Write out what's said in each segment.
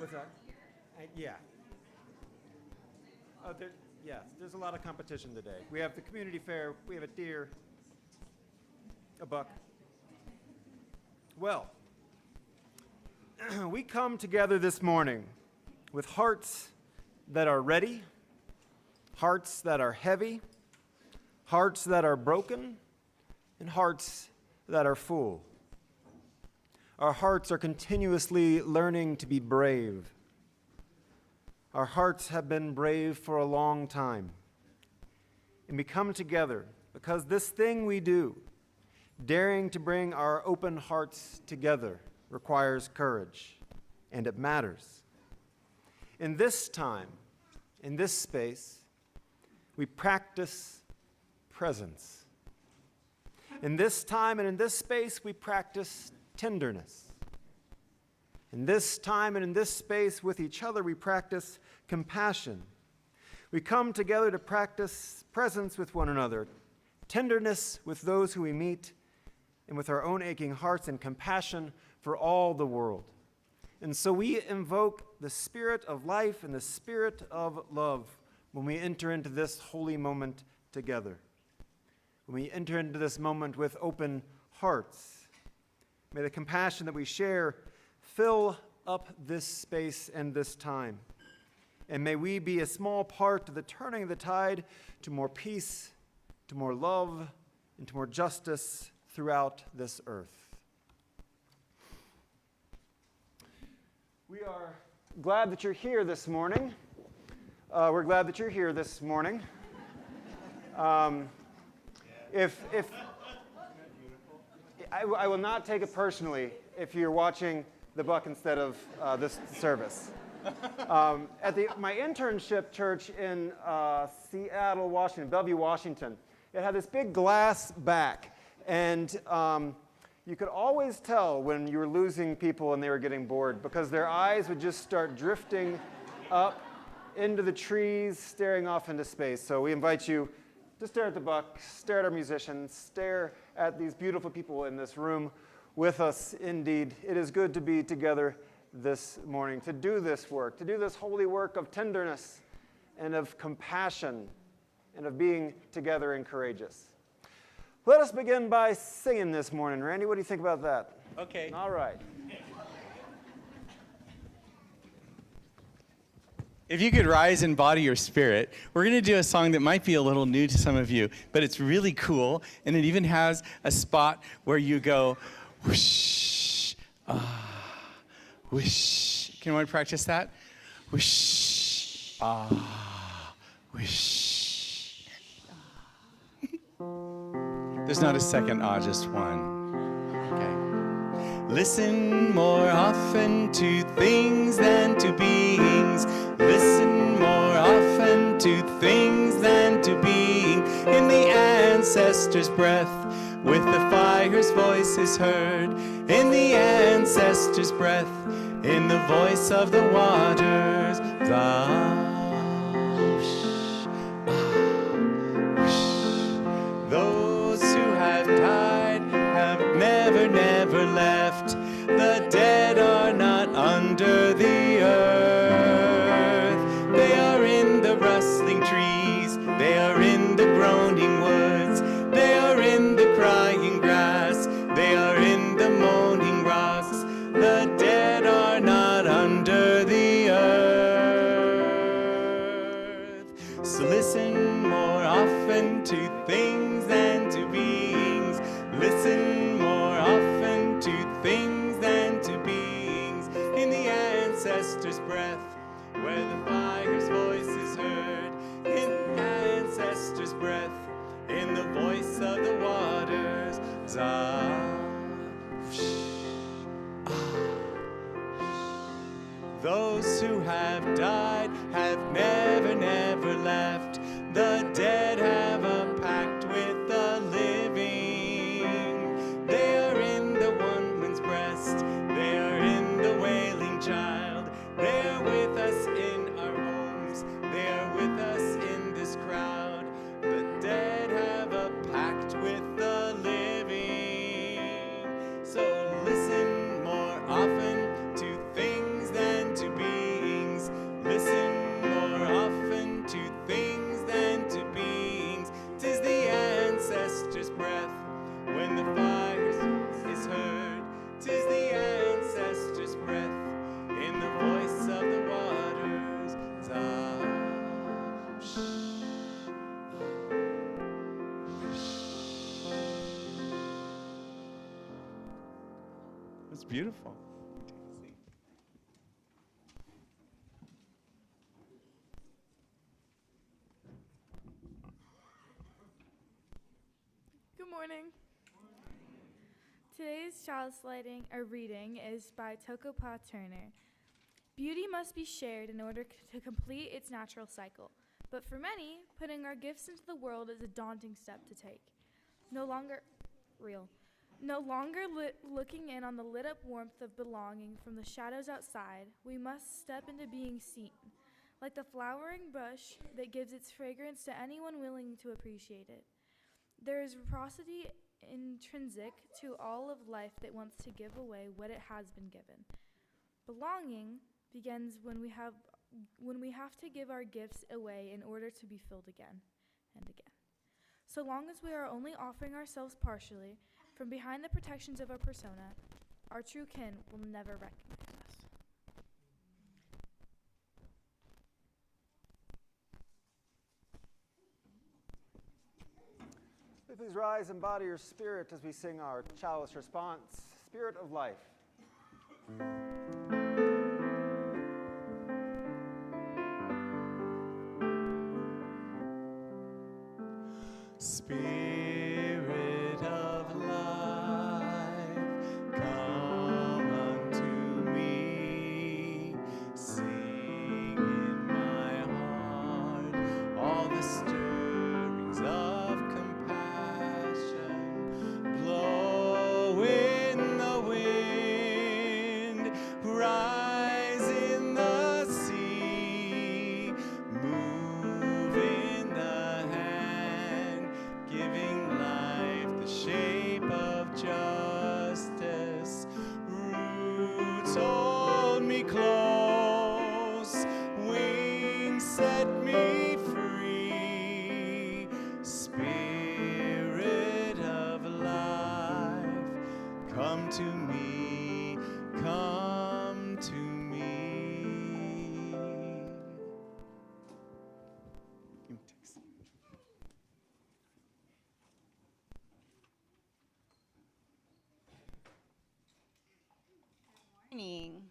What's that? Yeah. Yes, there's a lot of competition today. We have the community fair, we have a deer, a buck. Well, we come together this morning with hearts that are ready, hearts that are heavy, hearts that are broken, and hearts that are full. Our hearts are continuously learning to be brave. Our hearts have been brave for a long time. And we come together because this thing we do, daring to bring our open hearts together, requires courage, and it matters. In this time, in this space, we practice presence. In this time and in this space, we practice tenderness. In this time and in this space with each other, we practice compassion. We come together to practice presence with one another, tenderness with those who we meet, and with our own aching hearts, and compassion for all the world. And so we invoke the spirit of life and the spirit of love when we enter into this holy moment together. When we enter into this moment with open hearts, may the compassion that we share fill up this space and this time. And may we be a small part of the turning of the tide to more peace, to more love, and to more justice throughout this earth. We are glad that you're here this morning. We're glad that you're here this morning. If I will not take it personally if you're watching the buck instead of this service. At my internship church in Seattle, Washington, Bellevue, Washington, it had this big glass back, and you could always tell when you were losing people and they were getting bored because their eyes would just start drifting up into the trees, staring off into space. So we invite you to stare at the buck, stare at our musicians, stare at these beautiful people in this room with us. Indeed, it is good to be together this morning, to do this work, to do this holy work of tenderness and of compassion and of being together and courageous. Let us begin by singing this morning. Randy, what do you think about that? Okay. All right. If you could rise and body your spirit, we're going to do a song that might be a little new to some of you, but it's really cool, and it even has a spot where you go, whoosh, whoosh. Can you practice that? Whoosh, whoosh. There's not a second just one. Okay. Listen more often to things than to beings. Listen more often to things than to being. In the ancestor's breath, with the fire's voice is heard. In the ancestor's breath, in the voice of the waters. Those who have died have never, never left. The dead are not under the earth. They are in the rustling trees. They are in the groaning woods. They are in the crying grass. They are in the moaning rocks. The dead are not under the earth. So listen more often to things than to beings. Listen more often to things than to beings. In the ancestor's breath, where the fire's voice is heard. In the ancestor's breath, in the voice of the waters. Those who have died have never, never left. The dead have a pact with the living. They are in the woman's breast. They are in the wailing child. They are with us in our homes. They are with us in this crowd. The dead have a pact with the living. So listen more often to things than to be. It's beautiful. Good morning. Today's child's reading is by Tokopah Turner. Beauty must be shared in order to complete its natural cycle. But for many, putting our gifts into the world is a daunting step to take. No longer looking in on the lit up warmth of belonging from the shadows outside, we must step into being seen, like the flowering bush that gives its fragrance to anyone willing to appreciate it. There is reciprocity intrinsic to all of life that wants to give away what it has been given. Belonging begins when we have to give our gifts away in order to be filled again and again. So long as we are only offering ourselves partially, from behind the protections of our persona, our true kin will never recognize us. Please rise and body your spirit as we sing our chalice response, Spirit of Life. Spirit of life, come unto me. Sing in my heart all the stirrings of compassion. Blow in the wind, rise in the sea, move in the hand, giving life the shape of justice. Roots hold me close, wings set me free. Spirit of life, come to me, come to me. Give me a text. Morning.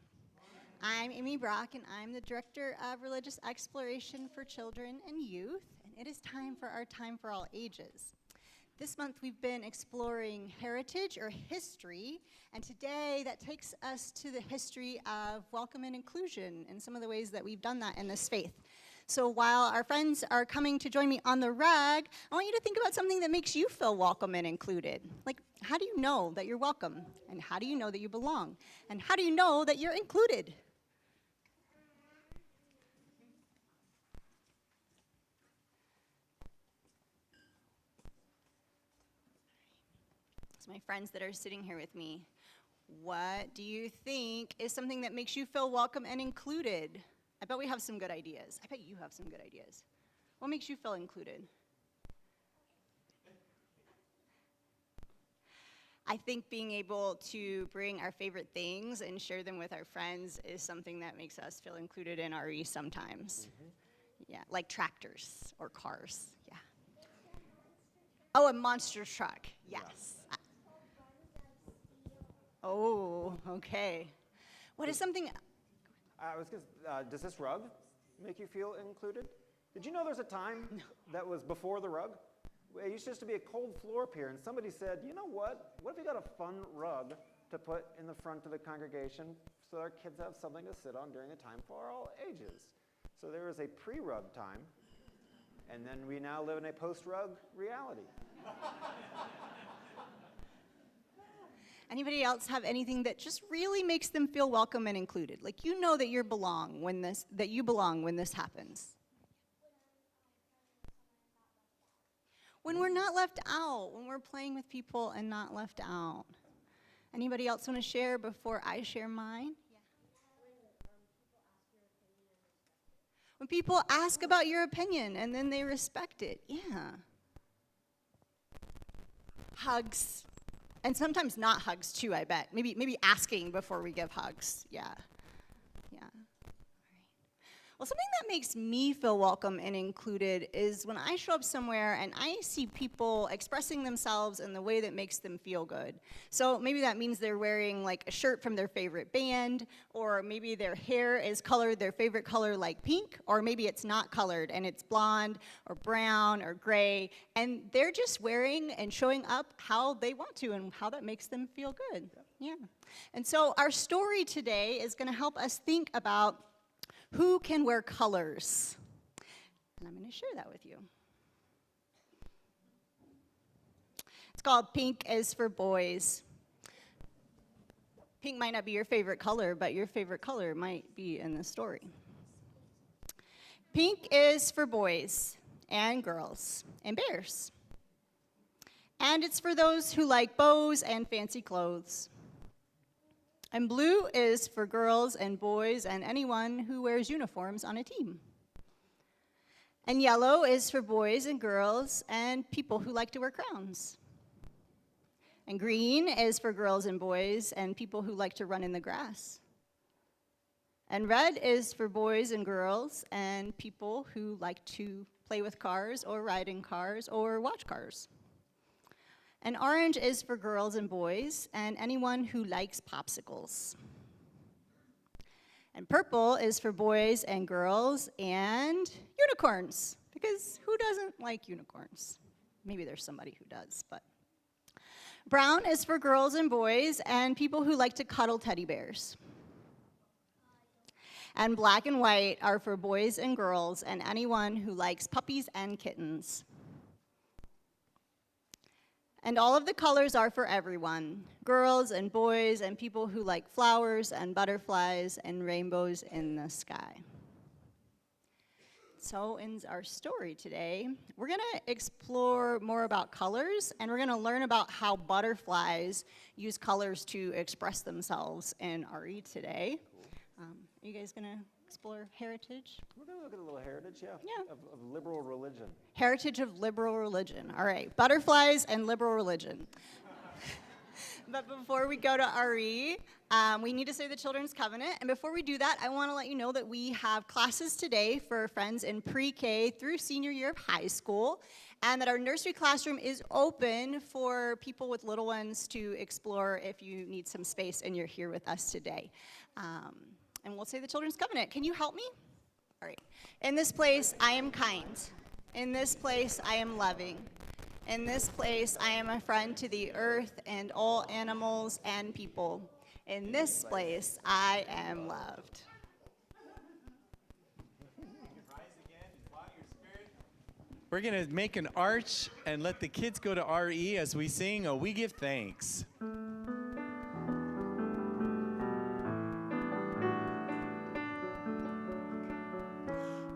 I'm Amy Brock, and I'm the Director of Religious Exploration for Children and Youth, and it is time for our Time for All Ages. This month we've been exploring heritage or history, and today that takes us to the history of welcome and inclusion and some of the ways that we've done that in this faith. So while our friends are coming to join me on the rag, I want you to think about something that makes you feel welcome and included. Like, how do you know that you're welcome? And how do you know that you belong? And how do you know that you're included? So my friends that are sitting here with me, what do you think is something that makes you feel welcome and included? I bet we have some good ideas. I bet you have some good ideas. What makes you feel included? I think being able to bring our favorite things and share them with our friends is something that makes us feel included in RE sometimes. Yeah, like tractors or cars, yeah. Oh, a monster truck, yes. Oh, okay. What is something? Does this rug make you feel included? Did you know there's a time that was before the rug? It used just to be a cold floor up here, and somebody said, you know what? What if we got a fun rug to put in the front of the congregation so our kids have something to sit on during the time for all ages? So there was a pre-rug time, and then we now live in a post-rug reality. Anybody else have anything that just really makes them feel welcome and included? Like, you know that you belong when this happens. When we're not left out, when we're playing with people and not left out. Anybody else want to share before I share mine? When people ask about your opinion and then they respect it, yeah. Hugs. And sometimes not hugs too, I bet. Maybe asking before we give hugs. Yeah. Yeah. All right. Well, something that makes me feel welcome and included is when I show up somewhere and I see people expressing themselves in the way that makes them feel good. So maybe that means they're wearing like a shirt from their favorite band, or maybe their hair is colored their favorite color like pink, or maybe it's not colored and it's blonde or brown or gray, and they're just wearing and showing up how they want to and how that makes them feel good. Yeah. And so our story today is going to help us think about who can wear colors. And I'm going to share that with you. It's called Pink is for Boys. Pink might not be your favorite color, but your favorite color might be in the story. Pink is for boys and girls and bears. And it's for those who like bows and fancy clothes. And blue is for girls and boys and anyone who wears uniforms on a team. And yellow is for boys and girls and people who like to wear crowns. And green is for girls and boys and people who like to run in the grass. And red is for boys and girls and people who like to play with cars or ride in cars or watch cars. And orange is for girls and boys and anyone who likes popsicles. And purple is for boys and girls and unicorns, because who doesn't like unicorns? Maybe there's somebody who does, but. Brown is for girls and boys and people who like to cuddle teddy bears. And black and white are for boys and girls and anyone who likes puppies and kittens. And all of the colors are for everyone, girls and boys and people who like flowers and butterflies and rainbows in the sky. So in our story today, we're going to explore more about colors, and we're going to learn about how butterflies use colors to express themselves in RE today. Are you guys going to explore heritage? We're going to look at a little heritage, yeah. Yeah. Of liberal religion. Heritage of liberal religion. All right, butterflies and liberal religion. But before we go to RE, we need to say the Children's Covenant. And before we do that, I want to let you know that we have classes today for friends in pre-K through senior year of high school, and that our nursery classroom is open for people with little ones to explore if you need some space and you're here with us today. And we'll say the Children's Covenant. Can you help me? All right. In this place, I am kind. In this place, I am loving. In this place, I am a friend to the earth and all animals and people. In this place, I am loved. We're going to make an arch and let the kids go to RE as we sing, "Oh, We Give Thanks."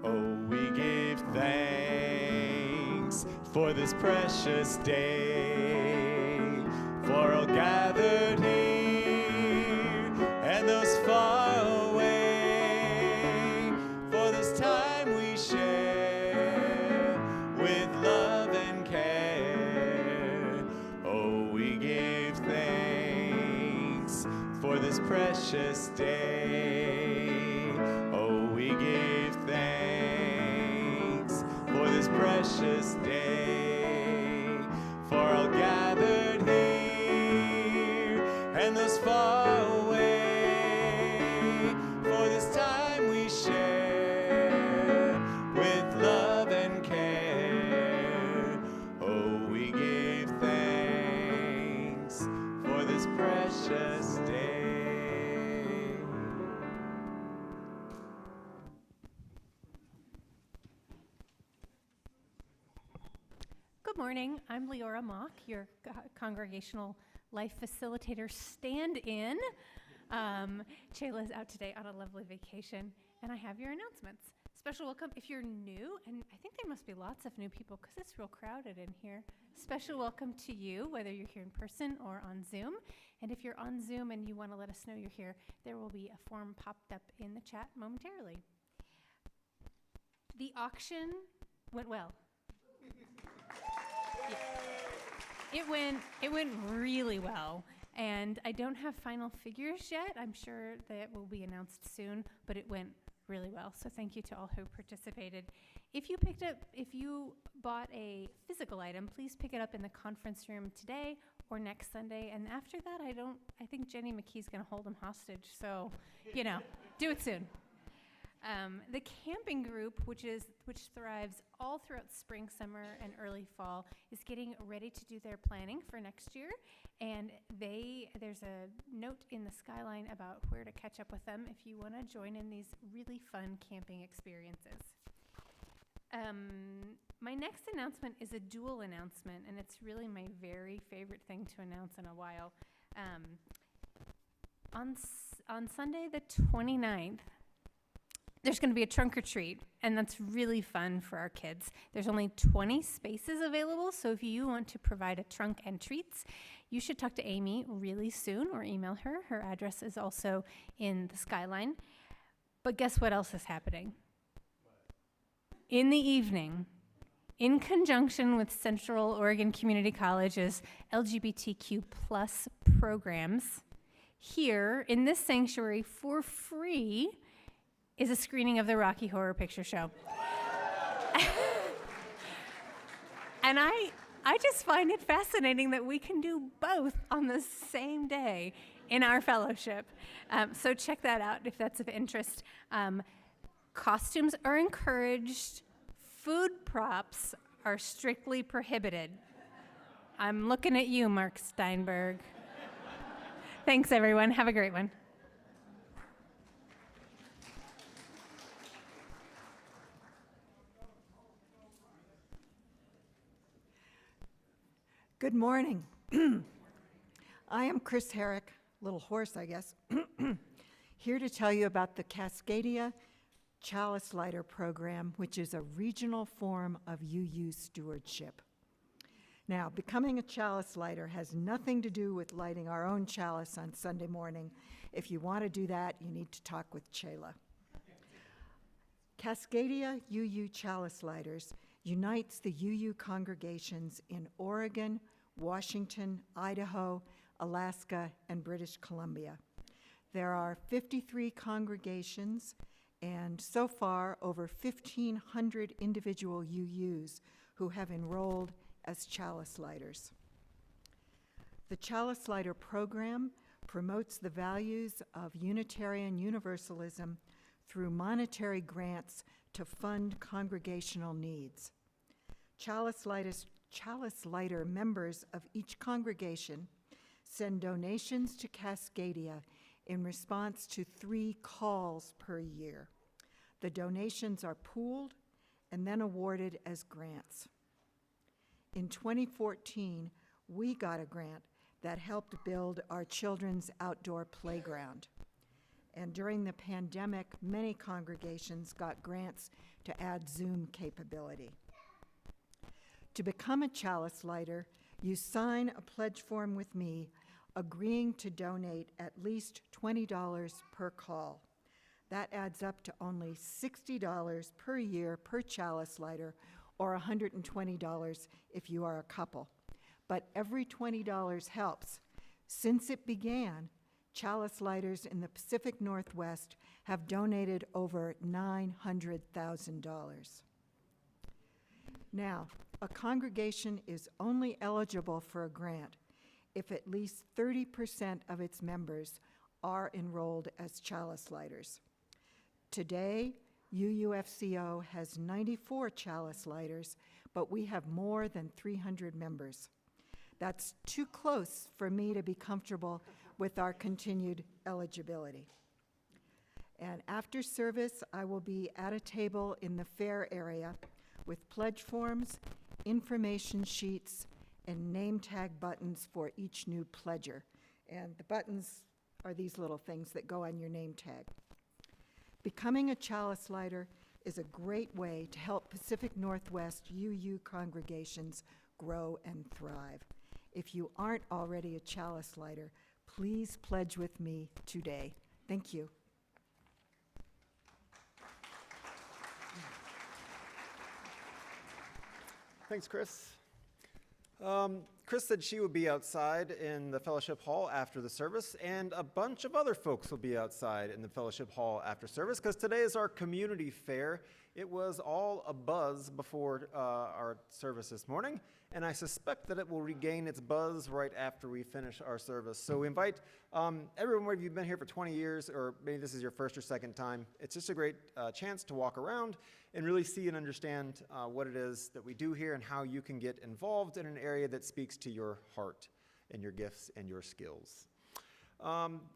Oh, we give thanks for this precious day, for all gathered here and those far away, for this time we share with love and care. Oh, we give thanks for this precious day. Oh, we give thanks for this precious day, for all gathered here and those far away, for this time we share with love and care. Oh, we give thanks for this precious day. Good morning. I'm Leora Mock, your congregational life facilitator stand-in. Chayla's out today on a lovely vacation, and I have your announcements. Special welcome if you're new, and I think there must be lots of new people because it's real crowded in here. Special welcome to you, whether you're here in person or on Zoom. And if you're on Zoom and you want to let us know you're here, there will be a form popped up in the chat momentarily. The auction went well. It went really well, and I don't have final figures yet. I'm sure that will be announced soon, but it went really well. So thank you to all who participated. If you bought a physical item, please pick it up in the conference room today or next Sunday. And after that, I think Jenny McKee's going to hold them hostage. So, do it soon. The camping group, which thrives all throughout spring, summer, and early fall, is getting ready to do their planning for next year. And there's a note in the skyline about where to catch up with them if you want to join in these really fun camping experiences. My next announcement is a dual announcement, and it's really my very favorite thing to announce in a while. On Sunday the 29th, there's going to be a trunk or treat, and that's really fun for our kids. There's only 20 spaces available, so if you want to provide a trunk and treats, you should talk to Amy really soon or email her. Her address is also in the skyline. But guess what else is happening? In the evening, in conjunction with Central Oregon Community College's LGBTQ+ programs, here in this sanctuary for free is a screening of the Rocky Horror Picture Show. And I just find it fascinating that we can do both on the same day in our fellowship. So check that out if that's of interest. Costumes are encouraged. Food props are strictly prohibited. I'm looking at you, Mark Steinberg. Thanks, everyone. Have a great one. Good morning. I am Chris Herrick, little horse, I guess, here to tell you about the Cascadia Chalice Lighter Program, which is a regional form of UU stewardship. Now, becoming a chalice lighter has nothing to do with lighting our own chalice on Sunday morning. If you want to do that, you need to talk with Chayla. Cascadia UU Chalice Lighters unites the UU congregations in Oregon, Washington, Idaho, Alaska, and British Columbia. There are 53 congregations, and so far over 1,500 individual UUs who have enrolled as chalice lighters. The Chalice Lighter program promotes the values of Unitarian Universalism through monetary grants to fund congregational needs. Chalice Lighter members of each congregation send donations to Cascadia in response to 3 calls per year. The donations are pooled and then awarded as grants. In 2014, we got a grant that helped build our children's outdoor playground. And during the pandemic, many congregations got grants to add Zoom capability. To become a chalice lighter, you sign a pledge form with me agreeing to donate at least $20 per call. That adds up to only $60 per year per chalice lighter, or $120 if you are a couple. But every $20 helps. Since it began, chalice lighters in the Pacific Northwest have donated over $900,000. Now, a congregation is only eligible for a grant if at least 30% of its members are enrolled as chalice lighters. Today, UUFCO has 94 chalice lighters, but we have more than 300 members. That's too close for me to be comfortable with our continued eligibility. And after service, I will be at a table in the fair area with pledge forms, information sheets, and name tag buttons for each new pledger. And the buttons are these little things that go on your name tag. Becoming a chalice lighter is a great way to help Pacific Northwest UU congregations grow and thrive. If you aren't already a chalice lighter, please pledge with me today. Thank you. Thanks, Chris. Chris said she would be outside in the fellowship hall after the service, and a bunch of other folks will be outside in the fellowship hall after service, because today is our community fair. It was all a buzz before our service this morning, and I suspect that it will regain its buzz right after we finish our service. So we invite everyone, whether you've been here for 20 years or maybe this is your first or second time, it's just a great chance to walk around and really see and understand what it is that we do here and how you can get involved in an area that speaks to your heart and your gifts and your skills.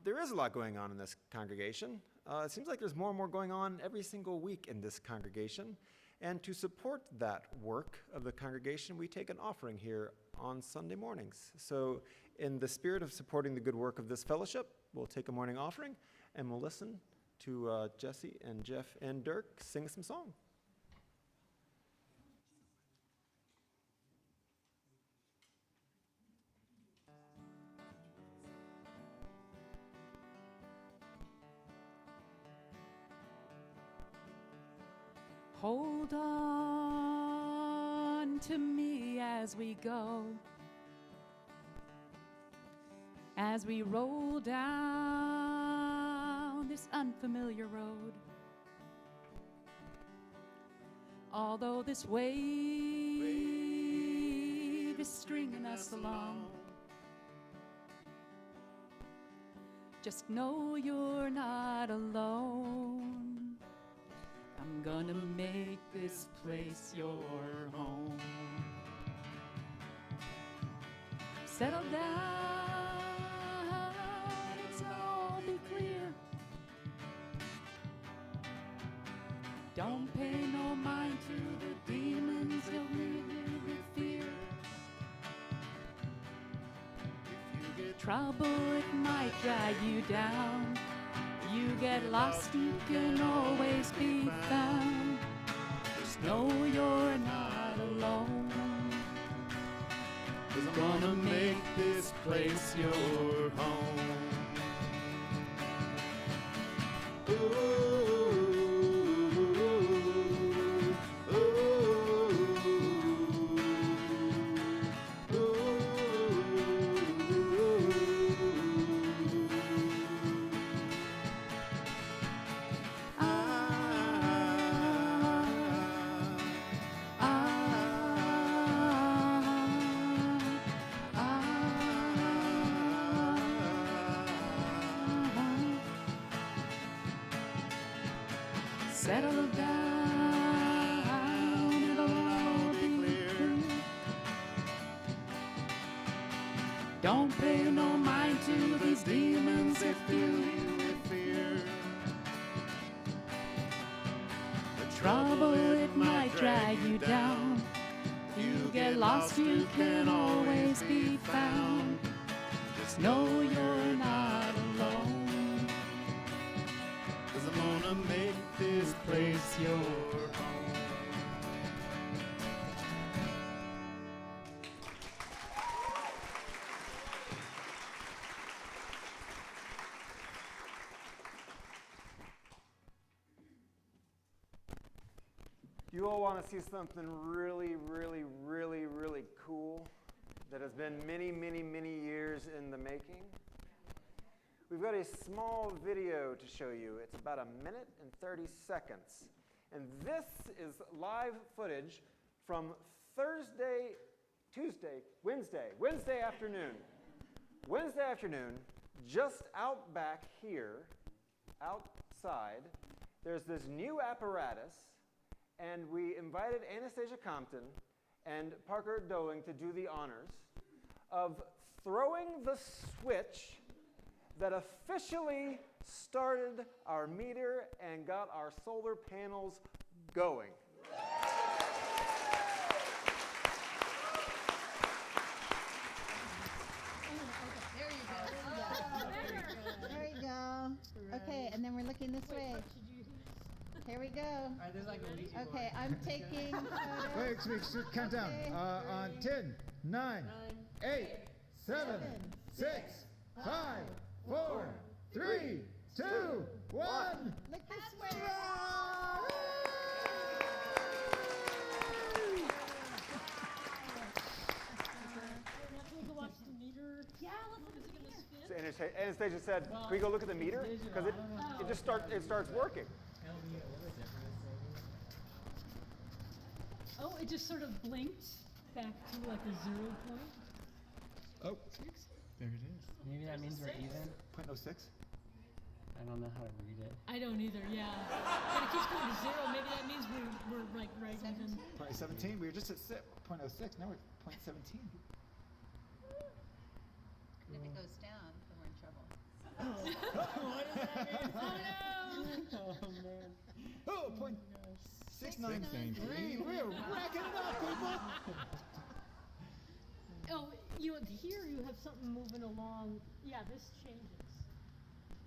There is a lot going on in this congregation. It seems like there's more and more going on every single week in this congregation. And to support that work of the congregation, we take an offering here on Sunday mornings. So in the spirit of supporting the good work of this fellowship, we'll take a morning offering and we'll listen to Jesse and Jeff and Dirk sing some song. Hold on to me as we go, as we roll down this unfamiliar road. Although this wave is stringing us along, just know you're not alone. I'm gonna make this place your home. Settle down, it's all be clear. Don't pay no mind to the demons that leave you with fear. If you get trouble, it might drag you down. You get lost, you can always be found. Just know you're not alone. 'Cause I'm gonna make this place your home. Ooh. Settle down, it'll all be clear. Don't pay no mind to these demons that fill you with fear. The trouble, it might drag you down. You get lost, you can always be found. Just know you're not alone. 'Cause I'm gonna make this place your home. You all want to see something really, really, really, really cool that has been many, many, many years in the making? We've got a small video to show you. It's about 1 minute and 30 seconds. And this is live footage from Wednesday afternoon. Wednesday afternoon, just out back here, outside, there's this new apparatus, and we invited Anastasia Compton and Parker Doling to do the honors of throwing the switch that officially started our meter and got our solar panels going. There you go. Okay, and then we're looking this way. Here we go. Okay, I'm taking photos. Wait, count down. Okay. On 10, 9, 8, 7, 6, 5, 4, 3, 2, 1. Look this way. Anastasia said, can we go look at the meter? Because it starts working. Oh, it just sort of blinked back to like a 0 point. Oh, there it is. Maybe that means we're even. 0.06. I don't know how to read it. I don't either, yeah. But it keeps going to 0. Maybe that means we're right even. 0.17. We were just at 0.06. Now we're at 0.17. If it goes down, then we're in trouble. What does that mean? Oh no! Oh man. Oh, 0.693. We're racking it up, people. Oh, here you have something moving along. Yeah, this changes.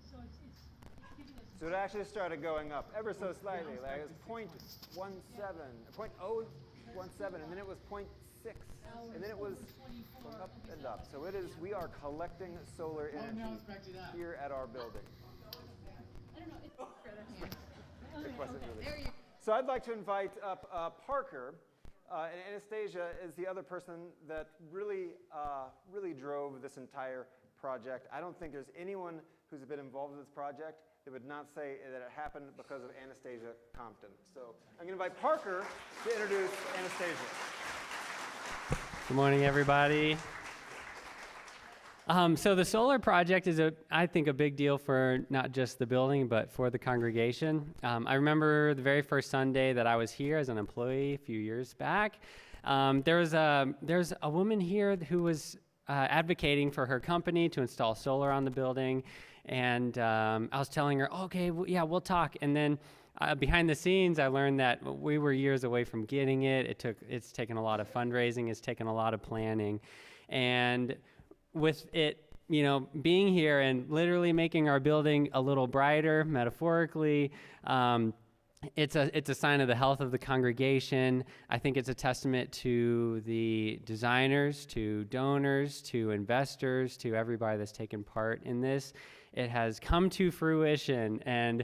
So it's giving us. So it actually started going up ever so slightly. Like it was 0.17, 0.017, and then it was 0.6, and then it was going up and up. So we are collecting solar energy here at our building. I don't know. It wasn't really. So I'd like to invite up Parker, and Anastasia is the other person that really drove this entire project. I don't think there's anyone who's been involved in this project that would not say that it happened because of Anastasia Compton. So I'm going to invite Parker to introduce Anastasia. Good morning, everybody. So the solar project is, I think, a big deal for not just the building, but for the congregation. I remember the very first Sunday that I was here as an employee a few years back. There's a woman here who was advocating for her company to install solar on the building, and I was telling her, okay, yeah, we'll talk. And then behind the scenes, I learned that we were years away from getting it. It's taken a lot of fundraising. It's taken a lot of planning, and with it, being here and literally making our building a little brighter, metaphorically, it's a sign of the health of the congregation. I think it's a testament to the designers, to donors, to investors, to everybody that's taken part in this. It has come to fruition, and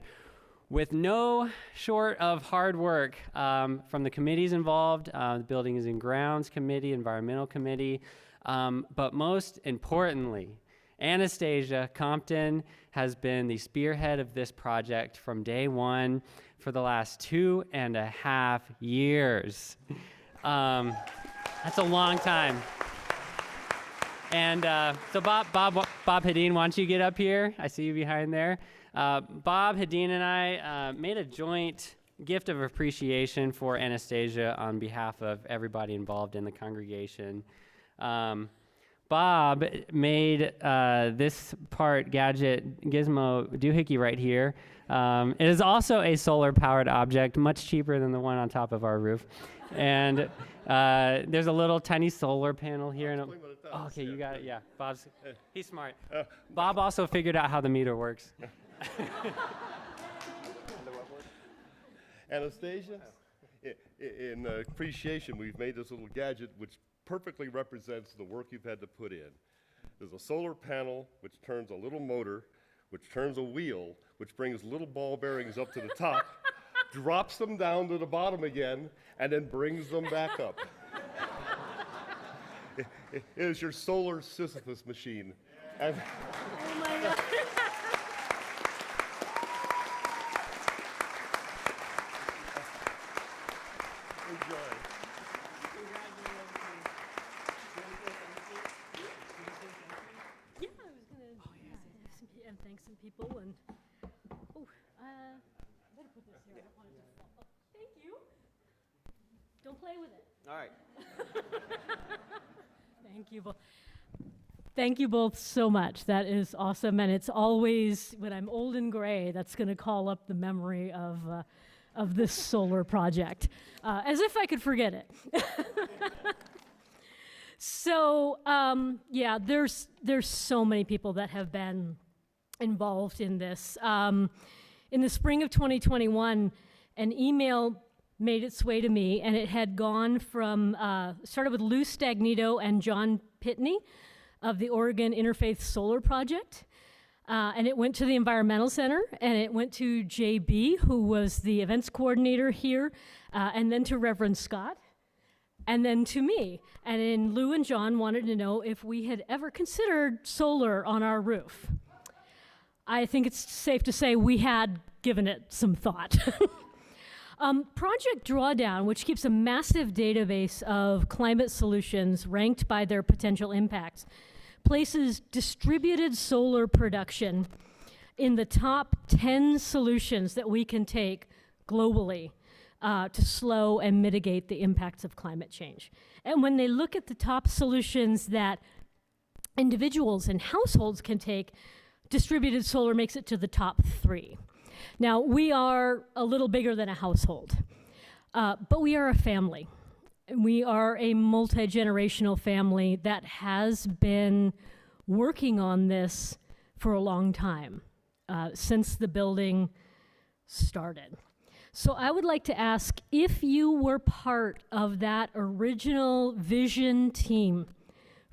with no short of hard work from the committees involved, the Buildings and Grounds Committee, Environmental Committee, but most importantly, Anastasia Compton has been the spearhead of this project from day one for the last 2.5 years. That's a long time. And so Bob Hedin, why don't you get up here? I see you behind there. Bob Hedin and I made a joint gift of appreciation for Anastasia on behalf of everybody involved in the congregation. Bob made this part gadget gizmo doohickey right here. It is also a solar-powered object, much cheaper than the one on top of our roof. And there's a little tiny solar panel here. And okay, you got it. Yeah, he's smart. Bob also figured out how the meter works. Anastasia, in appreciation, we've made this little gadget which perfectly represents the work you've had to put in. There's a solar panel which turns a little motor, which turns a wheel, which brings little ball bearings up to the top, drops them down to the bottom again, and then brings them back up. It is your solar Sisyphus machine. And Oh my God. enjoy. Yeah, I was gonna and thank some people and better put this here. I don't want it to fall. Thank you. Don't play with it. All right. Thank you both. Thank you both so much. That is awesome, and it's always when I'm old and gray that's going to call up the memory of this solar project, as if I could forget it. So yeah, there's so many people that have been involved in this. In the spring of 2021, an email made its way to me, and it had gone from, started with Lou Stagnito and John Pitney of the Oregon Interfaith Solar Project, and it went to the Environmental Center, and it went to JB, who was the events coordinator here, and then to Reverend Scott. and then to me. And then Lou and John wanted to know if we had ever considered solar on our roof. I think it's safe to say we had given it some thought. Project Drawdown, which keeps a massive database of climate solutions ranked by their potential impacts, places distributed solar production in the top 10 solutions that we can take globally to slow and mitigate the impacts of climate change. And when they look at the top solutions that individuals and households can take, distributed solar makes it to the top 3. Now, we are a little bigger than a household, but we are a family. We are a multi-generational family that has been working on this for a long time, since the building started. So I would like to ask if you were part of that original vision team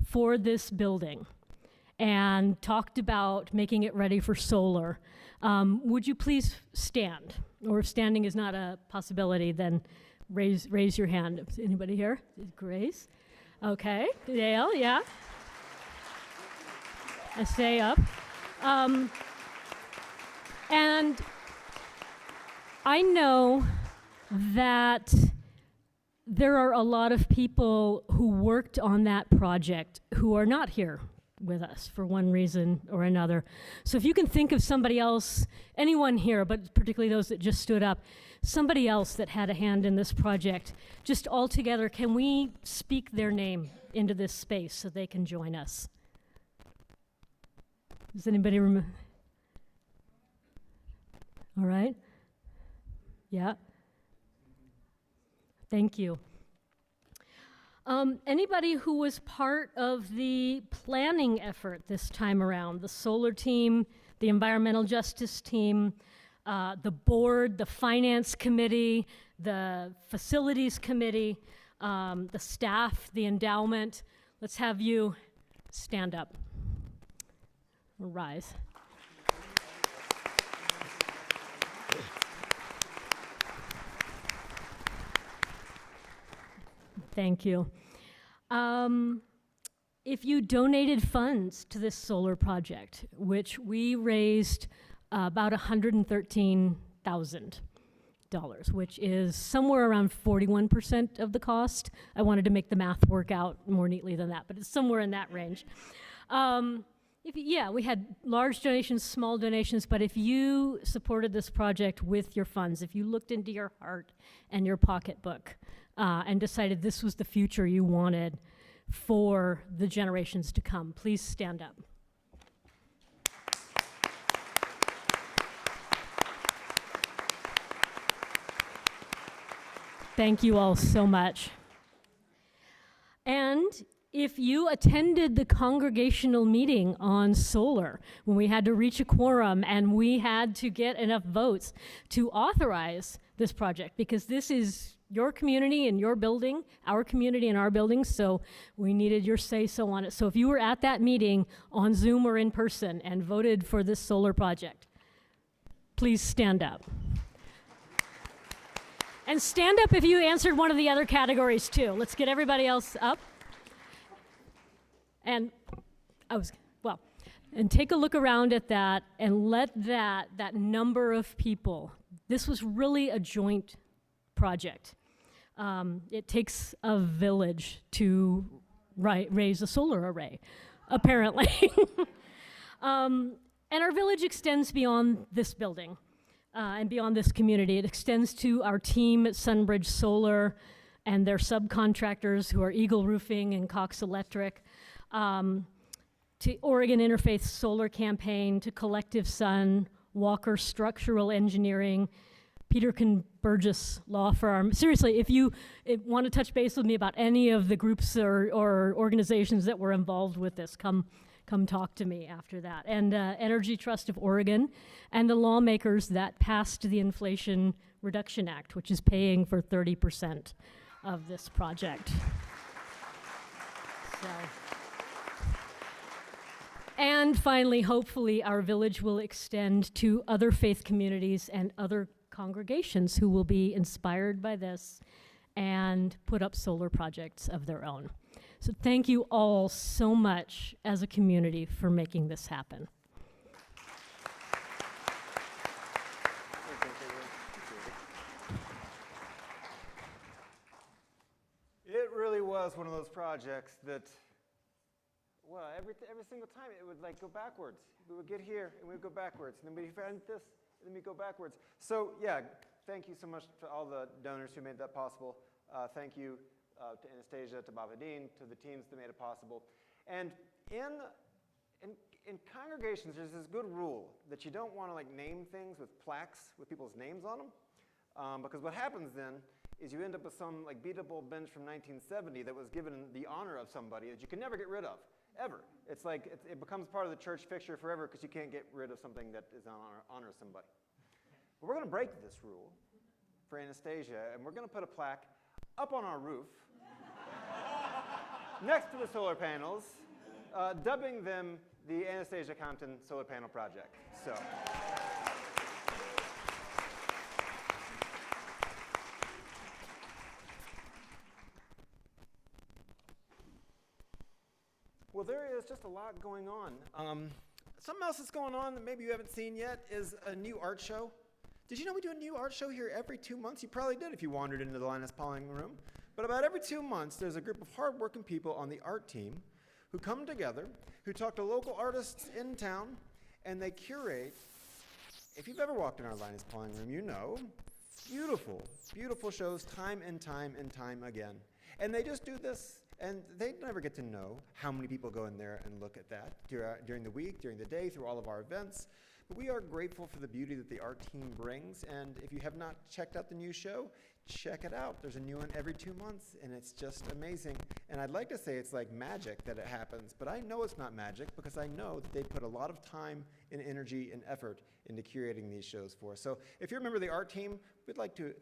for this building and talked about making it ready for solar, would you please stand? Or if standing is not a possibility, then raise your hand. Is anybody here? Grace? Okay. Dale, yeah. And stay up. And I know that there are a lot of people who worked on that project who are not here with us for one reason or another. So if you can think of somebody else, anyone here, but particularly those that just stood up, somebody else that had a hand in this project, just all together, can we speak their name into this space so they can join us? Does anybody remember? All right. Yeah. Thank you. Anybody who was part of the planning effort this time around, the solar team, the environmental justice team, the board, the finance committee, the facilities committee, the staff, the endowment, let's have you stand up or rise. Thank you. If you donated funds to this solar project, which we raised about $113,000, which is somewhere around 41% of the cost. I wanted to make the math work out more neatly than that, but it's somewhere in that range. We had large donations, small donations, but if you supported this project with your funds, if you looked into your heart and your pocketbook, and decided this was the future you wanted for the generations to come, please stand up. Thank you all so much. And if you attended the congregational meeting on solar, when we had to reach a quorum and we had to get enough votes to authorize this project, because this is your community and your building, our community and our building, so we needed your say-so on it. So if you were at that meeting on Zoom or in person and voted for this solar project, please stand up. And stand up if you answered one of the other categories too. Let's get everybody else up. And and take a look around at that and let that number of people, this was really a joint project. It takes a village to raise a solar array, apparently. And our village extends beyond this building and beyond this community. It extends to our team at Sunbridge Solar and their subcontractors who are Eagle Roofing and Cox Electric, to Oregon Interfaith Solar Campaign, to Collective Sun, Walker Structural Engineering, Peter Burgess Law Firm. Seriously, if you want to touch base with me about any of the groups or organizations that were involved with this, come talk to me after that. And Energy Trust of Oregon, and the lawmakers that passed the Inflation Reduction Act, which is paying for 30% of this project. So. And finally, hopefully, our village will extend to other faith communities and other congregations who will be inspired by this and put up solar projects of their own. So thank you all so much as a community for making this happen. It really was one of those projects that, well, every single time it would like go backwards. We would get here and we would go backwards, and then we found this, and then we go backwards. So yeah, thank you so much to all the donors who made that possible. Thank you to Anastasia, to Babadine, to the teams that made it possible. And in congregations, there's this good rule that you don't want to like name things with plaques with people's names on them, because what happens then is you end up with some like beatable bench from 1970 that was given the honor of somebody that you can never get rid of, ever. It's like it becomes part of the church fixture forever because you can't get rid of something that is honor somebody. But we're going to break this rule for Anastasia, and we're going to put a plaque up on our roof next to the solar panels, dubbing them the Anastasia Compton Solar Panel Project. So. Well, there is just a lot going on. Something else that's going on that maybe you haven't seen yet is a new art show. Did you know we do a new art show here every 2 months? You probably did if you wandered into the Linus Pauling room. But about every 2 months, there's a group of hardworking people on the art team who come together, who talk to local artists in town, and they curate. If you've ever walked in our Linus Pauling room, you know, beautiful, beautiful shows time and time and time again. And they just do this. And they never get to know how many people go in there and look at that during the week, during the day, through all of our events. But we are grateful for the beauty that the art team brings. And if you have not checked out the new show, check it out. There's a new one every 2 months, and it's just amazing. And I'd like to say it's like magic that it happens, but I know it's not magic because I know that they put a lot of time and energy and effort into curating these shows for us. So if you're a member of the art team, we'd like to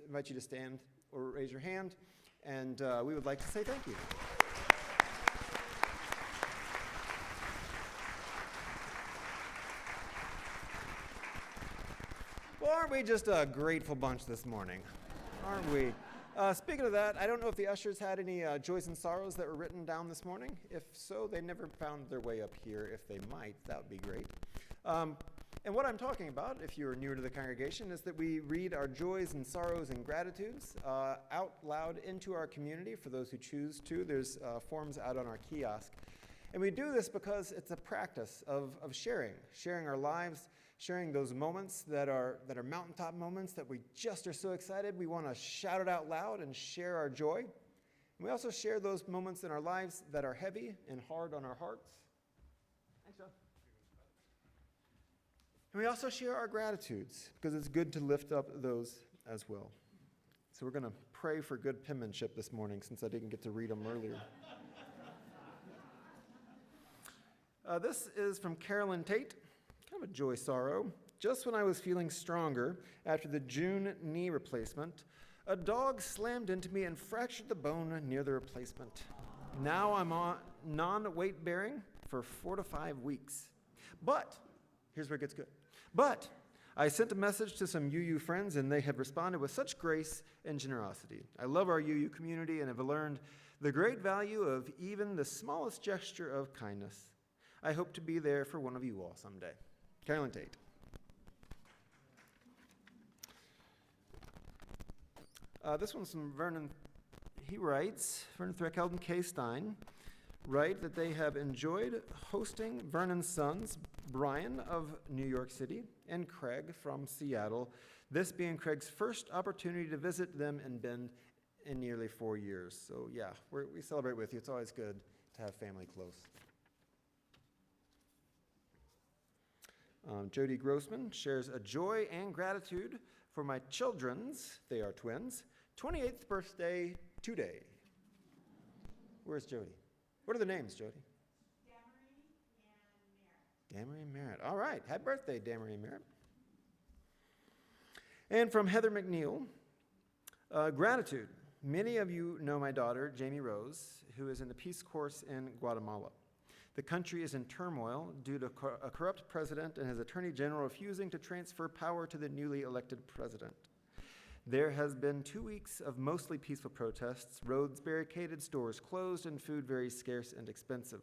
invite you to stand or raise your hand. And we would like to say thank you. Well, aren't we just a grateful bunch this morning? Aren't we? Speaking of that, I don't know if the ushers had any joys and sorrows that were written down this morning. If so, they never found their way up here. If they might, that would be great. And what I'm talking about, if you're newer to the congregation, is that we read our joys and sorrows and gratitudes out loud into our community for those who choose to. There's forms out on our kiosk. And we do this because it's a practice of sharing our lives, sharing those moments that are mountaintop moments that we just are so excited. We want to shout it out loud and share our joy. And we also share those moments in our lives that are heavy and hard on our hearts. Thanks, John. And we also share our gratitudes, because it's good to lift up those as well. So we're going to pray for good penmanship this morning, since I didn't get to read them earlier. This is from Carolyn Tate, kind of a joy sorrow. Just when I was feeling stronger after the June knee replacement, a dog slammed into me and fractured the bone near the replacement. Now I'm on non-weight bearing for 4 to 5 weeks. But, here's where it gets good. But I sent a message to some UU friends, and they have responded with such grace and generosity. I love our UU community and have learned the great value of even the smallest gesture of kindness. I hope to be there for one of you all someday. Carolyn Tate. This one's from Vernon. He writes, Vernon Threckeld and Kay Stein write that they have enjoyed hosting Vernon's sons, Brian of New York City and Craig from Seattle, this being Craig's first opportunity to visit them in Bend in nearly 4 years. So yeah, we celebrate with you. It's always good to have family close. Jody Grossman shares a joy and gratitude for my children's, they are twins, 28th birthday today. Where's Jody? What are the names, Jody? Damery and Merritt. All right. Happy birthday, Damery and Merritt. And from Heather McNeil, gratitude. Many of you know my daughter, Jamie Rose, who is in the Peace Corps in Guatemala. The country is in turmoil due to a corrupt president and his attorney general refusing to transfer power to the newly elected president. There has been 2 weeks of mostly peaceful protests, roads barricaded, stores closed, and food very scarce and expensive.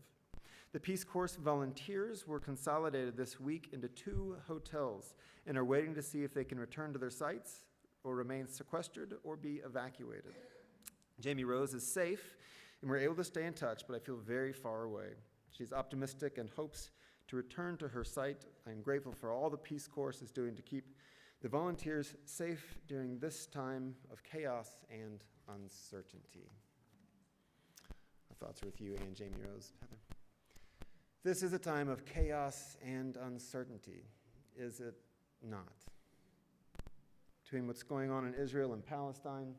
The Peace Corps volunteers were consolidated this week into 2 hotels and are waiting to see if they can return to their sites or remain sequestered or be evacuated. Jamie Rose is safe, and we're able to stay in touch, but I feel very far away. She's optimistic and hopes to return to her site. I am grateful for all the Peace Corps is doing to keep the volunteers safe during this time of chaos and uncertainty. Our thoughts are with you and Jamie Rose, Heather. This is a time of chaos and uncertainty, is it not? Between what's going on in Israel and Palestine,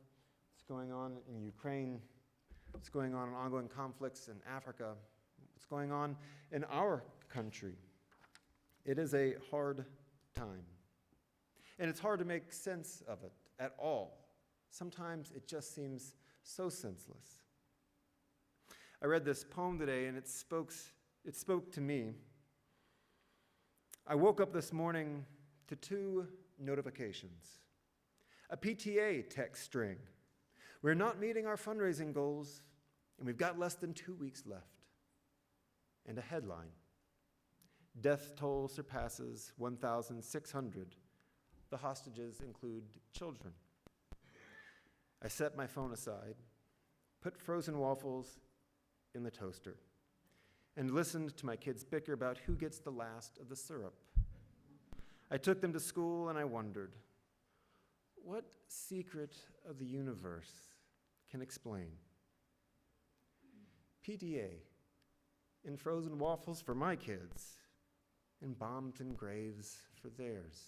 what's going on in Ukraine, what's going on in ongoing conflicts in Africa, what's going on in our country. It is a hard time. And it's hard to make sense of it at all. Sometimes it just seems so senseless. I read this poem today, and it spoke to me. I woke up this morning to 2 notifications. A PTA text string. We're not meeting our fundraising goals, and we've got less than 2 weeks left. And a headline. Death toll surpasses 1,600. The hostages include children. I set my phone aside, put frozen waffles in the toaster, and listened to my kids bicker about who gets the last of the syrup. I took them to school and I wondered, what secret of the universe can explain PTA and frozen waffles for my kids and bombs and graves for theirs?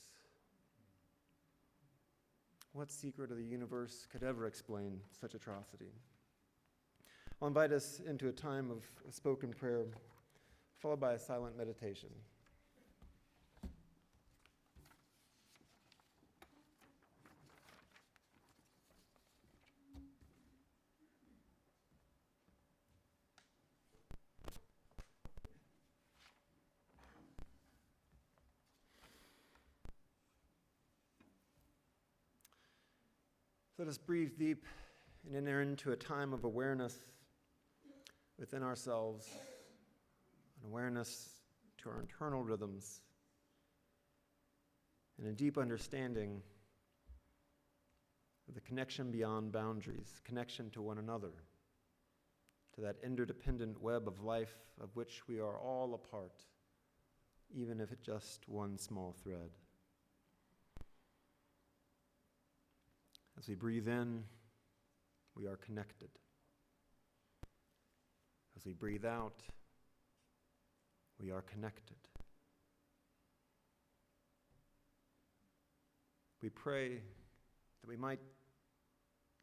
What secret of the universe could ever explain such atrocity? I'll invite us into a time of spoken prayer, followed by a silent meditation. Let us breathe deep and enter into a time of awareness within ourselves, an awareness to our internal rhythms, and a deep understanding of the connection beyond boundaries, connection to one another, to that interdependent web of life of which we are all a part, even if it's just one small thread. As we breathe in, we are connected. As we breathe out, we are connected. We pray that we might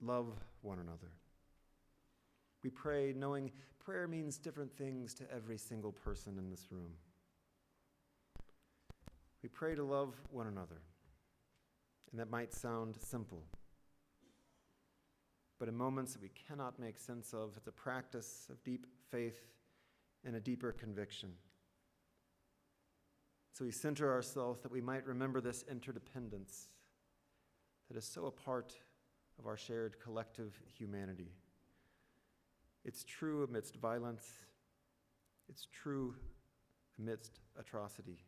love one another. We pray knowing prayer means different things to every single person in this room. We pray to love one another, and that might sound simple. But in moments that we cannot make sense of, it's a practice of deep faith and a deeper conviction. So we center ourselves that we might remember this interdependence that is so a part of our shared collective humanity. It's true amidst violence. It's true amidst atrocity.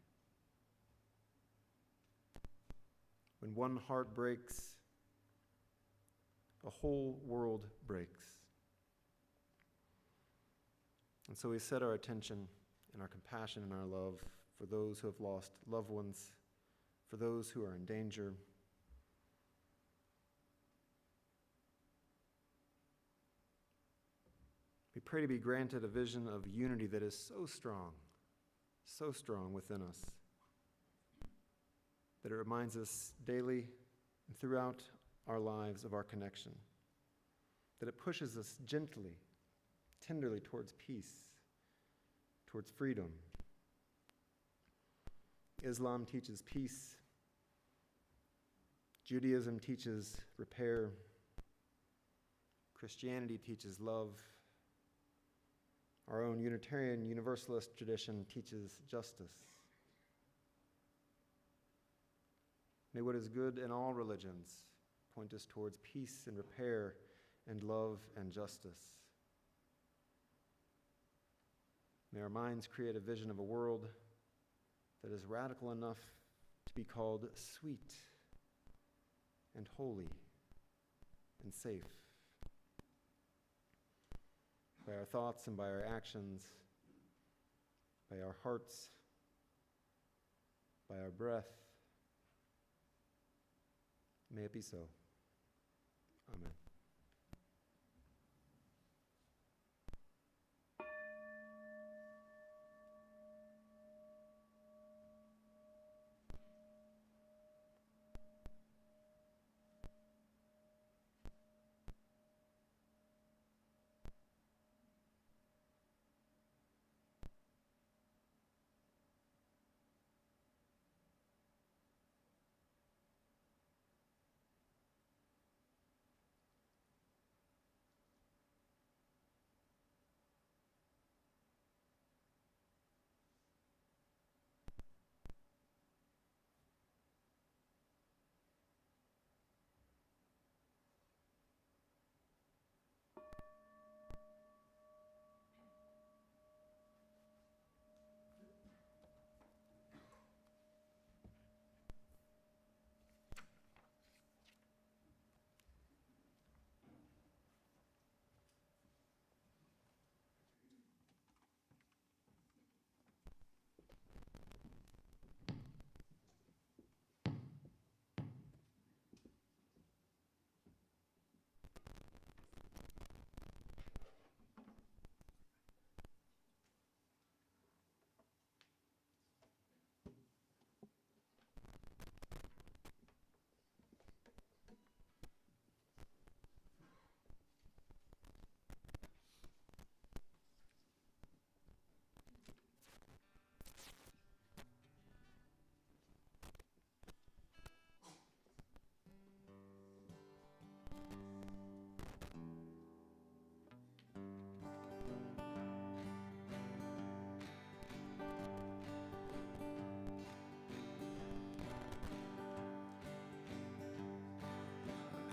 When one heart breaks, the whole world breaks. And so we set our attention and our compassion and our love for those who have lost loved ones, for those who are in danger. We pray to be granted a vision of unity that is so strong within us, that it reminds us daily and throughout our lives of our connection, that it pushes us gently, tenderly towards peace, towards freedom. Islam teaches peace. Judaism teaches repair. Christianity teaches love. Our own Unitarian Universalist tradition teaches justice. May what is good in all religions point us towards peace and repair and love and justice. May our minds create a vision of a world that is radical enough to be called sweet and holy and safe. By our thoughts and by our actions, by our hearts, by our breath. May it be so. Amen.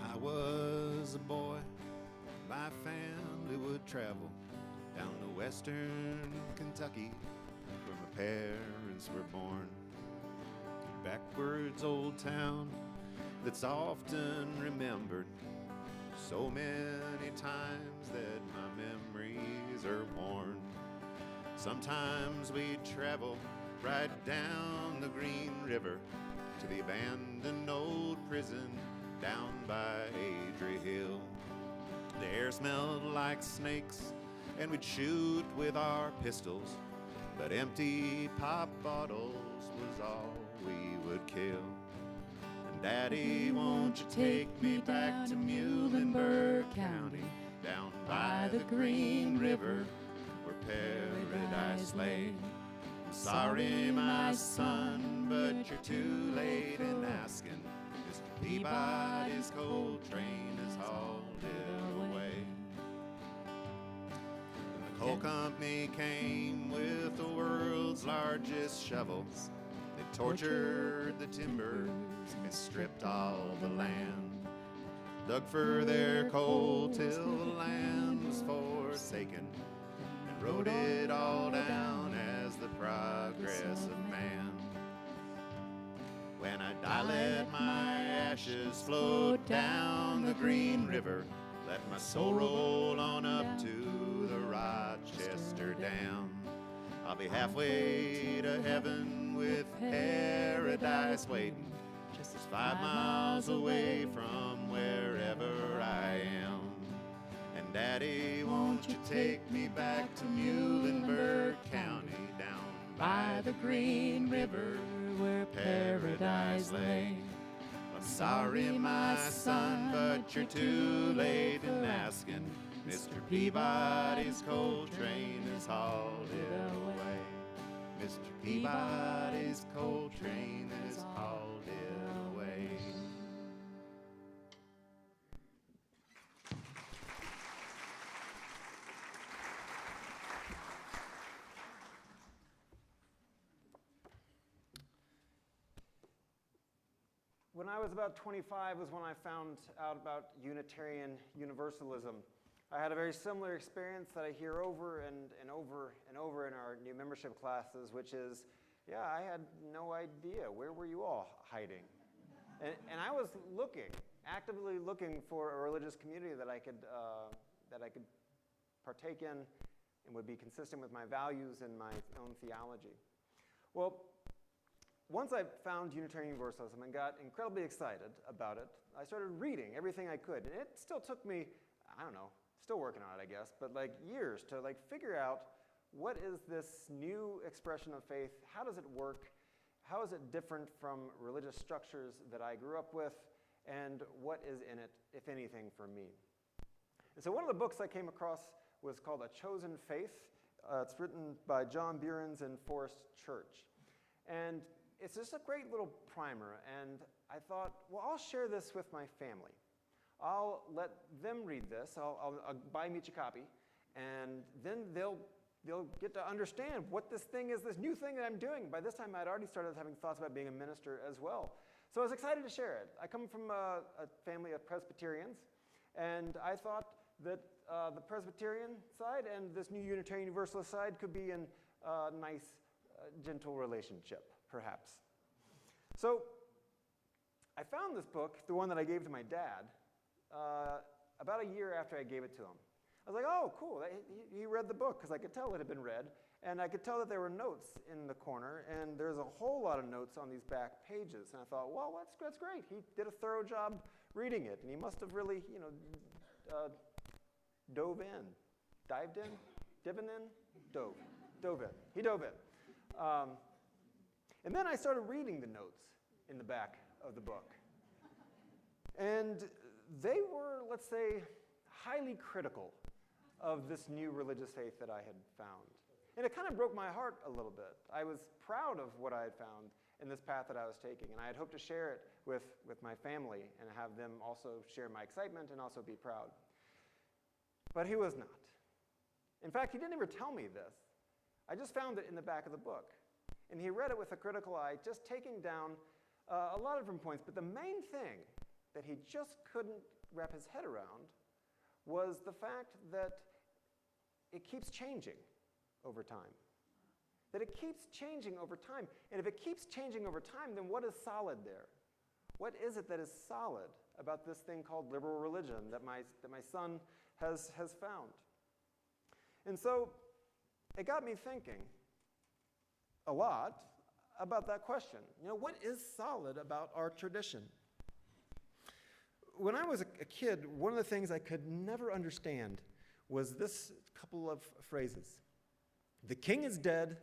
I was a boy, my family would travel down to western Kentucky, where my parents were born. Backwards old town that's often remembered so many times that my memories are worn. Sometimes we'd travel right down the Green River to the abandoned old prison down by Adrie Hill. The air smelled like snakes, and we'd shoot with our pistols, but empty pop bottles was all we would kill. And Daddy, won't you take me back to Muhlenberg County, down by the Green River, where paradise lay. I'm sorry, my son, but you're too late in asking. Mr. Peabody's coal train has hauled it away. And the coal company came with the world's largest shovels. They tortured the timber and stripped all the land, dug for their coal till the land was forsaken, and wrote it all down as the progress of man. When I die, let my ashes float down the Green River. Let my soul roll on up to the Rochester Dam. I'll be halfway to heaven with paradise waiting, just 5 miles away from wherever I am. And Daddy, won't you take me back to Muhlenberg County, down by the Green River, where paradise lay. I'm sorry, my son, but you're too late in asking. Mr. Peabody's coal train has hauled it away. Mr. Peabody's coal train has hauled it away. when I was about 25 was when I found out about Unitarian Universalism. I had a very similar experience that I hear over and over and over in our new membership classes, which is, yeah, I had no idea. Where were you all hiding? And I was actively looking for a religious community that I could partake in and would be consistent with my values and my own theology. Well, once I found Unitarian Universalism and got incredibly excited about it, I started reading everything I could. And it still took me, I don't know, still working on it, I guess, but like years to like figure out what is this new expression of faith, how does it work, how is it different from religious structures that I grew up with, and what is in it, if anything, for me. And so one of the books I came across was called A Chosen Faith. It's written by John Behrens and Forrest Church. And it's just a great little primer, and I thought, well, I'll share this with my family. I'll let them read this. I'll buy them each a copy, and then they'll get to understand what this thing is, this new thing that I'm doing. By this time, I'd already started having thoughts about being a minister as well. So I was excited to share it. I come from a family of Presbyterians, and I thought that the Presbyterian side and this new Unitarian Universalist side could be in a nice, gentle relationship, perhaps. So I found this book, the one that I gave to my dad, about a year after I gave it to him. I was like, oh, cool. He read the book, because I could tell it had been read. And I could tell that there were notes in the corner, and there's a whole lot of notes on these back pages. And I thought, well, that's great. He did a thorough job reading it, and he must have really, dove in. He dove in. And then I started reading the notes in the back of the book. And they were, let's say, highly critical of this new religious faith that I had found. And it kind of broke my heart a little bit. I was proud of what I had found in this path that I was taking, and I had hoped to share it with my family and have them also share my excitement and also be proud. But he was not. In fact, he didn't ever tell me this. I just found it in the back of the book. And he read it with a critical eye, just taking down a lot of different points. But the main thing that he just couldn't wrap his head around was the fact that it keeps changing over time. That it keeps changing over time. And if it keeps changing over time, then what is solid there? What is it that is solid about this thing called liberal religion that my son has found? And so it got me thinking a lot about that question. What is solid about our tradition? When I was a kid, one of the things I could never understand was this couple of phrases. The king is dead,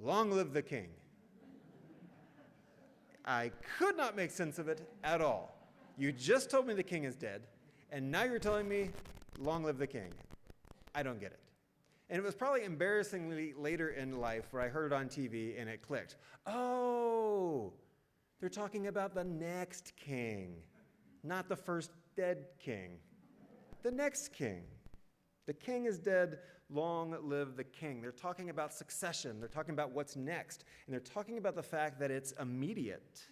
long live the king. I could not make sense of it at all. You just told me the king is dead, and now you're telling me, long live the king. I don't get it. And it was probably embarrassingly later in life where I heard it on TV and it clicked. Oh, they're talking about the next king, not the first dead king. The next king. The king is dead, long live the king. They're talking about succession. They're talking about what's next. And they're talking about the fact that it's immediate.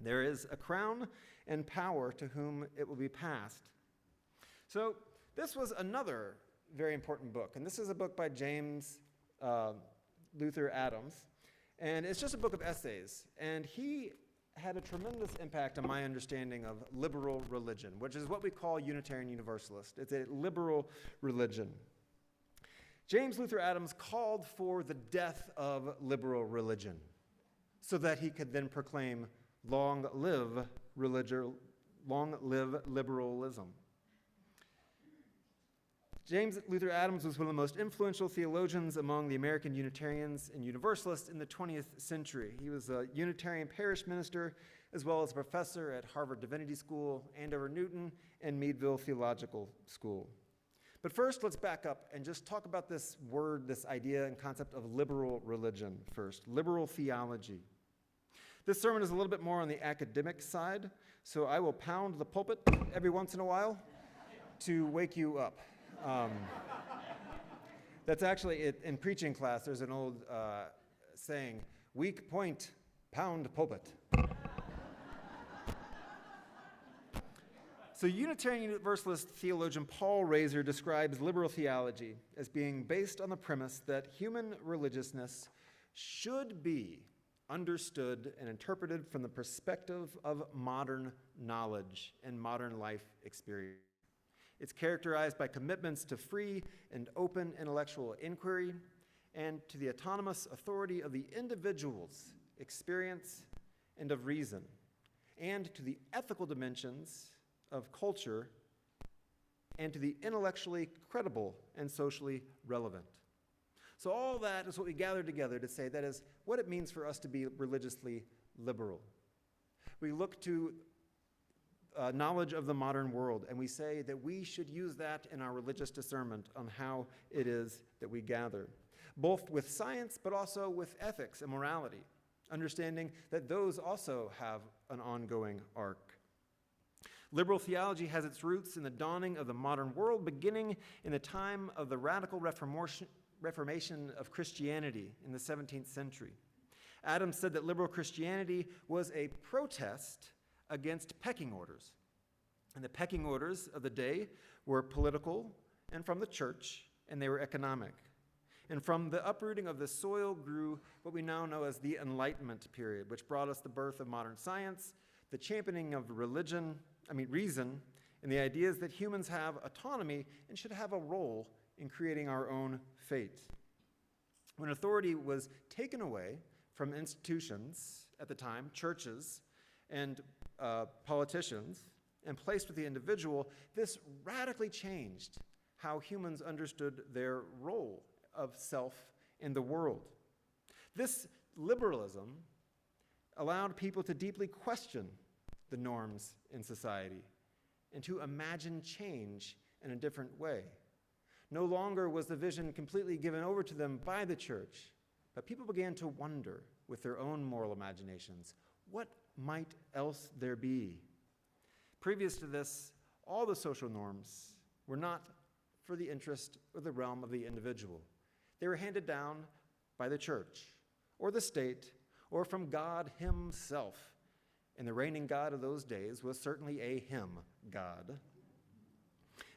There is a crown and power to whom it will be passed. So this was another very important book. And this is a book by James Luther Adams. And it's just a book of essays. And he had a tremendous impact on my understanding of liberal religion, which is what we call Unitarian Universalist. It's a liberal religion. James Luther Adams called for the death of liberal religion so that he could then proclaim, long live liberalism. James Luther Adams was one of the most influential theologians among the American Unitarians and Universalists in the 20th century. He was a Unitarian parish minister, as well as a professor at Harvard Divinity School, Andover Newton, and Meadville Theological School. But first, let's back up and just talk about this word, this idea and concept of liberal religion first, liberal theology. This sermon is a little bit more on the academic side, so I will pound the pulpit every once in a while to wake you up. That's actually, in preaching class, there's an old saying, weak point, pound pulpit. So Unitarian Universalist theologian Paul Razor describes liberal theology as being based on the premise that human religiousness should be understood and interpreted from the perspective of modern knowledge and modern life experience. It's characterized by commitments to free and open intellectual inquiry and to the autonomous authority of the individual's experience and of reason, and to the ethical dimensions of culture, and to the intellectually credible and socially relevant. So all that is what we gather together to say that is what it means for us to be religiously liberal. We look to knowledge of the modern world, and we say that we should use that in our religious discernment on how it is that we gather, both with science but also with ethics and morality, understanding that those also have an ongoing arc. Liberal theology has its roots in the dawning of the modern world, beginning in the time of the radical reformation of Christianity in the 17th century. Adams said that liberal Christianity was a protest against pecking orders. And the pecking orders of the day were political and from the church, and they were economic. And from the uprooting of the soil grew what we now know as the Enlightenment period, which brought us the birth of modern science, the championing of reason, and the ideas that humans have autonomy and should have a role in creating our own fate. When authority was taken away from institutions at the time, churches and politicians, and placed with the individual, this radically changed how humans understood their role of self in the world. This liberalism allowed people to deeply question the norms in society and to imagine change in a different way. No longer was the vision completely given over to them by the church, but people began to wonder with their own moral imaginations, what might else there be? Previous to this, all the social norms were not for the interest or the realm of the individual. They were handed down by the church or the state or from God himself. And the reigning God of those days was certainly a him God.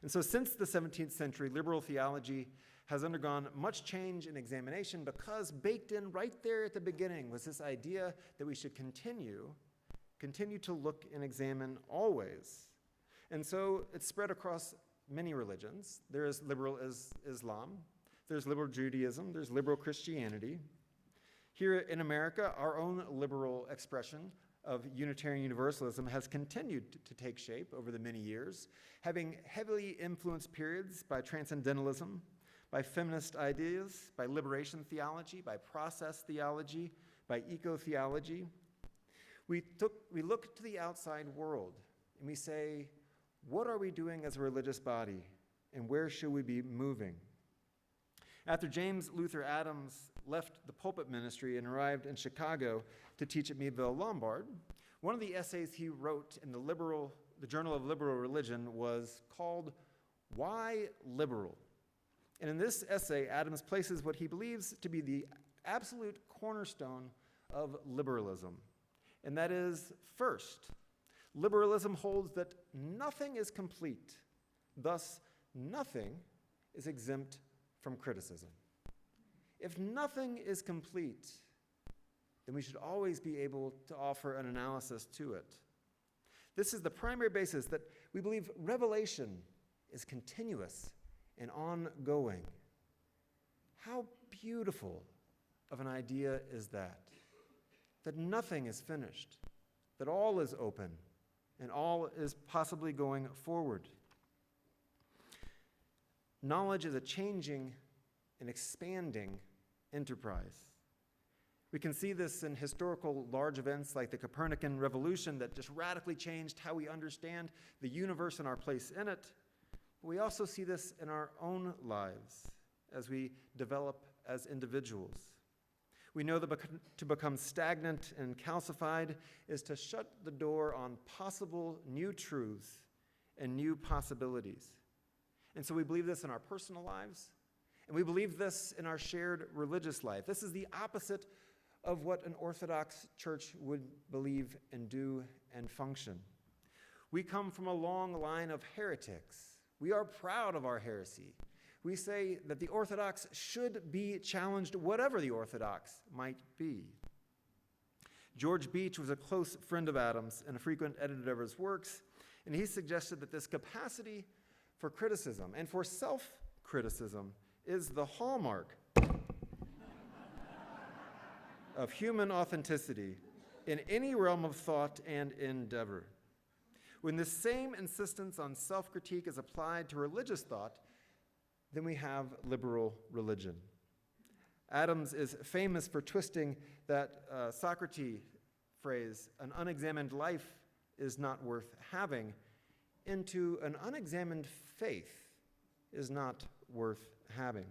And so since the 17th century, liberal theology has undergone much change and examination because baked in right there at the beginning was this idea that we should continue to look and examine always. And so it's spread across many religions. There is liberal Islam, there's liberal Judaism, there's liberal Christianity. Here in America, our own liberal expression of Unitarian Universalism has continued to take shape over the many years, having heavily influenced periods by transcendentalism, by feminist ideas, by liberation theology, by process theology, by eco-theology. We look to the outside world and we say, what are we doing as a religious body and where should we be moving? After James Luther Adams left the pulpit ministry and arrived in Chicago to teach at Meadville Lombard, one of the essays he wrote in the Journal of Liberal Religion was called Why Liberal? And in this essay, Adams places what he believes to be the absolute cornerstone of liberalism. And that is, first, liberalism holds that nothing is complete, thus nothing is exempt from criticism. If nothing is complete, then we should always be able to offer an analysis to it. This is the primary basis that we believe revelation is continuous and ongoing. How beautiful of an idea is that? That nothing is finished, that all is open, and all is possibly going forward. Knowledge is a changing and expanding enterprise. We can see this in historical large events like the Copernican revolution that just radically changed how we understand the universe and our place in it. But we also see this in our own lives as we develop as individuals. We know that to become stagnant and calcified is to shut the door on possible new truths and new possibilities. And so we believe this in our personal lives, and we believe this in our shared religious life. This is the opposite of what an Orthodox church would believe and do and function. We come from a long line of heretics. We are proud of our heresy. We say that the Orthodox should be challenged, whatever the Orthodox might be. George Beach was a close friend of Adams and a frequent editor of his works, and he suggested that this capacity for criticism and for self-criticism is the hallmark of human authenticity in any realm of thought and endeavor. When the same insistence on self-critique is applied to religious thought, then we have liberal religion. Adams is famous for twisting that Socrates phrase, an unexamined life is not worth having, into an unexamined faith is not worth having.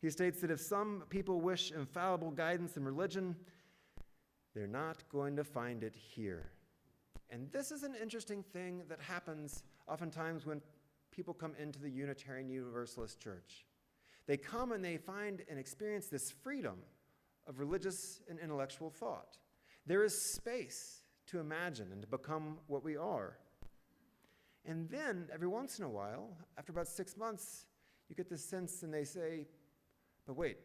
He states that if some people wish infallible guidance in religion, they're not going to find it here. And this is an interesting thing that happens oftentimes when people come into the Unitarian Universalist church. They come and they find and experience this freedom of religious and intellectual thought. There is space to imagine and to become what we are. And then, every once in a while, after about 6 months, you get this sense and they say, but wait,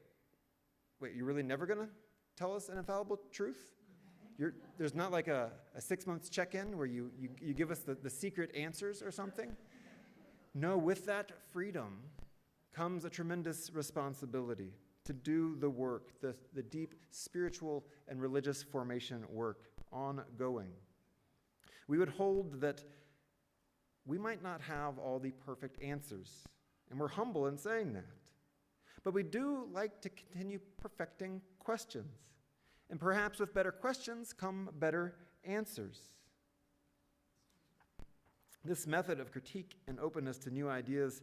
you're really never going to tell us an infallible truth? There's not like a 6 months check-in where you give us the secret answers or something? No, with that freedom comes a tremendous responsibility to do the work, the deep spiritual and religious formation work ongoing. We would hold that we might not have all the perfect answers, and we're humble in saying that. But we do like to continue perfecting questions. And perhaps with better questions come better answers. This method of critique and openness to new ideas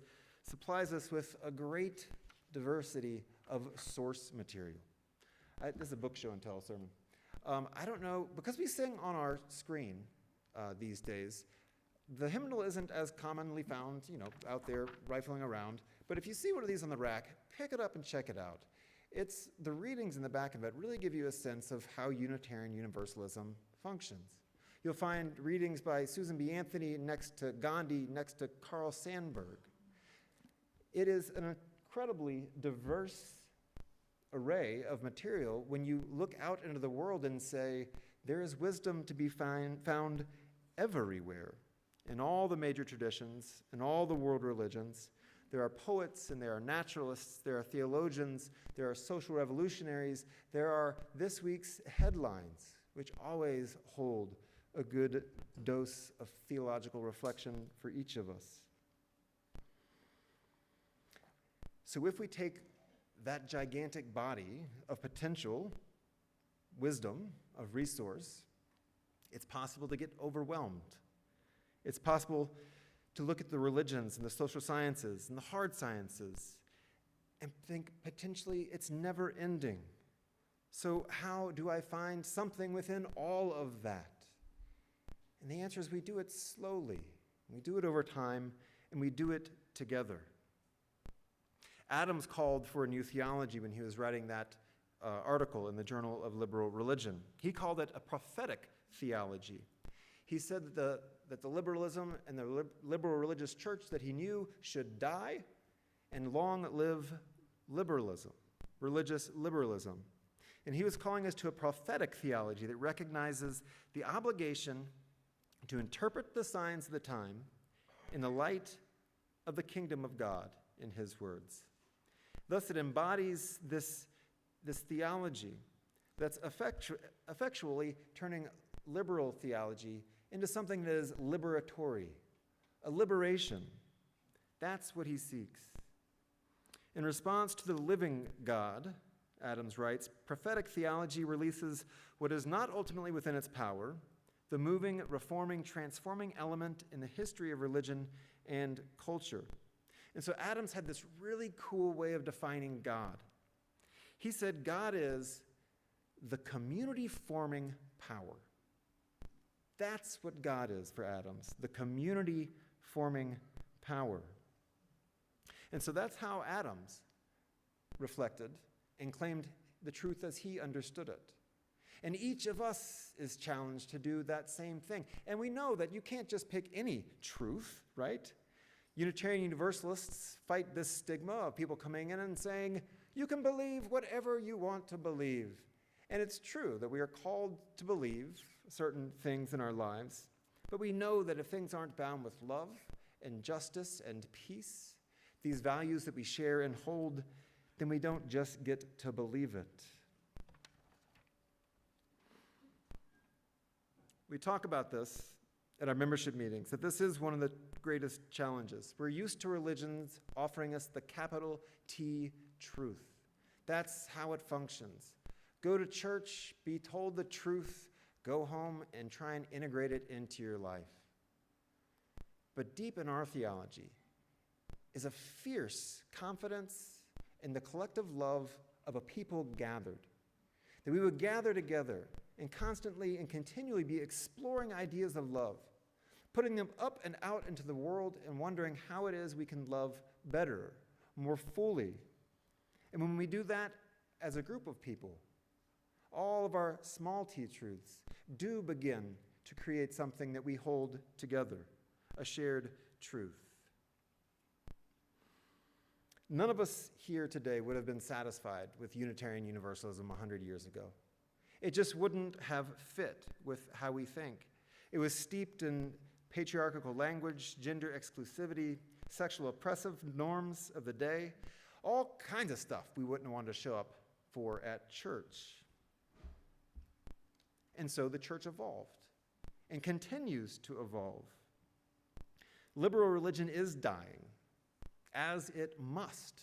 supplies us with a great diversity of source material. This is a book show and tell sermon. I don't know, because we sing on our screen these days, the hymnal isn't as commonly found, out there rifling around. But if you see one of these on the rack, pick it up and check it out. It's the readings in the back of it really give you a sense of how Unitarian Universalism functions. You'll find readings by Susan B. Anthony next to Gandhi, next to Carl Sandburg. It is an incredibly diverse array of material when you look out into the world and say, there is wisdom to be found everywhere. In all the major traditions, in all the world religions, there are poets and there are naturalists, there are theologians, there are social revolutionaries, there are this week's headlines, which always hold a good dose of theological reflection for each of us. So if we take that gigantic body of potential wisdom, of resource, it's possible to get overwhelmed. It's possible to look at the religions and the social sciences and the hard sciences and think potentially it's never ending. So how do I find something within all of that? And the answer is we do it slowly. We do it over time, and we do it together. Adams called for a new theology when he was writing that article in the Journal of Liberal Religion. He called it a prophetic theology. He said that the liberalism and the liberal religious church that he knew should die and long live liberalism, religious liberalism. And he was calling us to a prophetic theology that recognizes the obligation to interpret the signs of the time in the light of the kingdom of God, in his words. Thus, it embodies this theology that's effectually turning liberal theology into something that is liberatory, a liberation. That's what he seeks. In response to the living God, Adams writes, prophetic theology releases what is not ultimately within its power, the moving, reforming, transforming element in the history of religion and culture. And so Adams had this really cool way of defining God. He said God is the community-forming power. That's what God is for Adams, the community-forming power. And so that's how Adams reflected and claimed the truth as he understood it. And each of us is challenged to do that same thing. And we know that you can't just pick any truth, right? Unitarian Universalists fight this stigma of people coming in and saying, you can believe whatever you want to believe. And it's true that we are called to believe certain things in our lives, but we know that if things aren't bound with love and justice and peace, these values that we share and hold, then we don't just get to believe it. We talk about this at our membership meetings, that this is one of the greatest challenges. We're used to religions offering us the capital T truth. That's how it functions. Go to church, be told the truth, go home and try and integrate it into your life. But deep in our theology is a fierce confidence in the collective love of a people gathered. That we would gather together and constantly and continually be exploring ideas of love, putting them up and out into the world and wondering how it is we can love better, more fully. And when we do that as a group of people, all of our small t truths do begin to create something that we hold together, a shared truth. None of us here today would have been satisfied with Unitarian Universalism 100 years ago. It just wouldn't have fit with how we think. It was steeped in patriarchal language, gender exclusivity, sexual oppressive norms of the day, all kinds of stuff we wouldn't want to show up for at church. And so the church evolved and continues to evolve. Liberal religion is dying, as it must,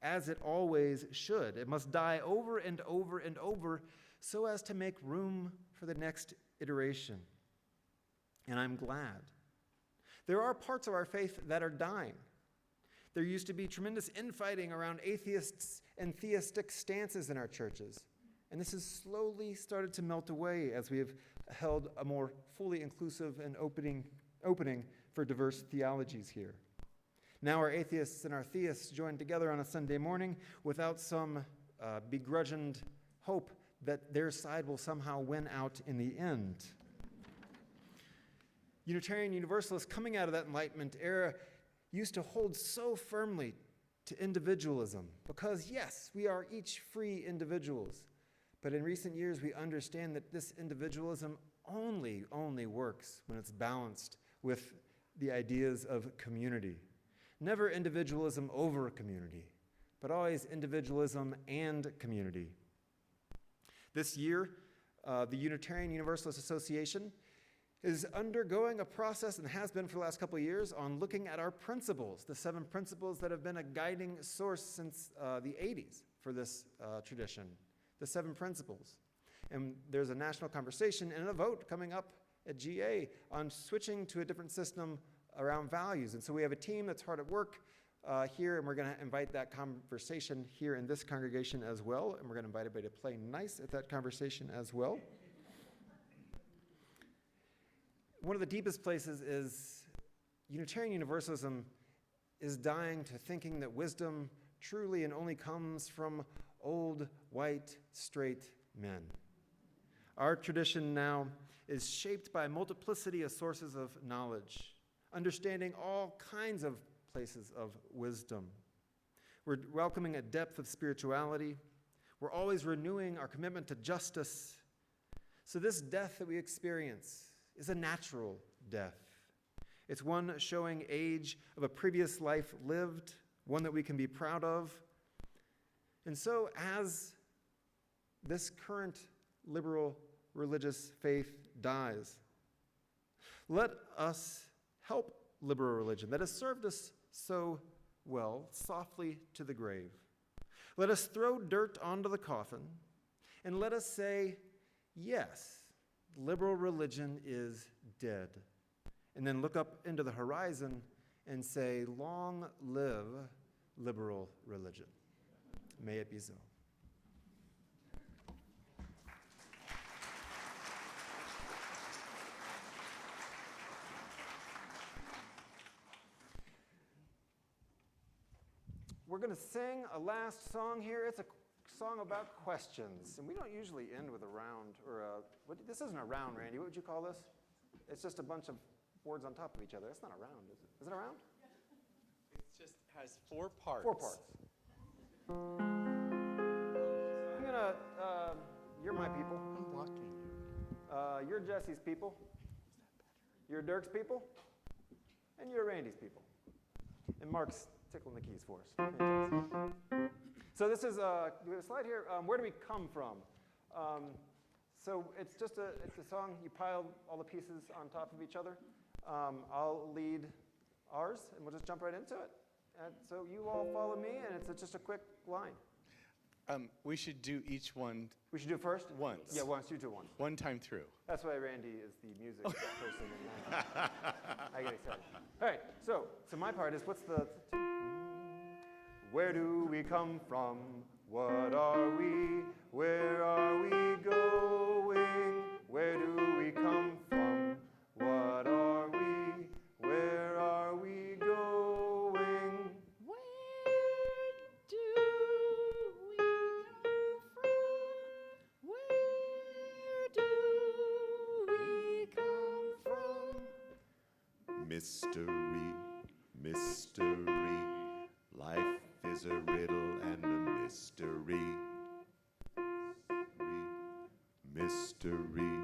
as it always should. It must die over and over and over so as to make room for the next iteration. And I'm glad. There are parts of our faith that are dying. There used to be tremendous infighting around atheists and theistic stances in our churches. And this has slowly started to melt away as we have held a more fully inclusive and opening for diverse theologies here. Now our atheists and our theists join together on a Sunday morning without some begrudged hope that their side will somehow win out in the end. Unitarian Universalists coming out of that Enlightenment era used to hold so firmly to individualism because, yes, we are each free individuals. But in recent years, we understand that this individualism only works when it's balanced with the ideas of community. Never individualism over community, but always individualism and community. This year, the Unitarian Universalist Association is undergoing a process, and has been for the last couple of years, on looking at our principles, the 7 principles that have been a guiding source since the 80s for this tradition, the 7 principles. And there's a national conversation and a vote coming up at GA on switching to a different system around values. And so we have a team that's hard at work here, and we're going to invite that conversation here in this congregation as well, and we're going to invite everybody to play nice at that conversation as well. One of the deepest places is Unitarian Universalism is dying to thinking that wisdom truly and only comes from old, white, straight men. Our tradition now is shaped by a multiplicity of sources of knowledge, understanding all kinds of places of wisdom. We're welcoming a depth of spirituality. We're always renewing our commitment to justice. So this death that we experience is a natural death. It's one showing age of a previous life lived, one that we can be proud of. And so as this current liberal religious faith dies, let us help liberal religion that has served us so well softly to the grave. Let us throw dirt onto the coffin and let us say, yes, liberal religion is dead. And then look up into the horizon and say, long live liberal religion. May it be so. We're going to sing a last song here. It's a song about questions. And we don't usually end with a round or a, this isn't a round, Randy. What would you call this? It's just a bunch of words on top of each other. It's not a round, is it? Is it a round? It just has 4 parts. 4 parts. I'm gonna, you're my people. I'm blocking you. You're Jesse's people. You're Dirk's people. And you're Randy's people. And Mark's tickling the keys for us. Fantastic. So this is, we have a slide here. Where do we come from? So it's just it's a song. You pile all the pieces on top of each other. I'll lead ours, and we'll just jump right into it. And so you all follow me, and it's just a quick line. We should do each one. We should do it first? Once. Yeah, once. You do once. One time through. That's why Randy is the music person. I get excited. All right, so my part is what's the... Where do we come from? What are we? Where are we going? Where do we come from? What are we? Where are we going? Where do we come from? Where do we come from? Mystery, mystery, life is a riddle and a mystery. Mystery,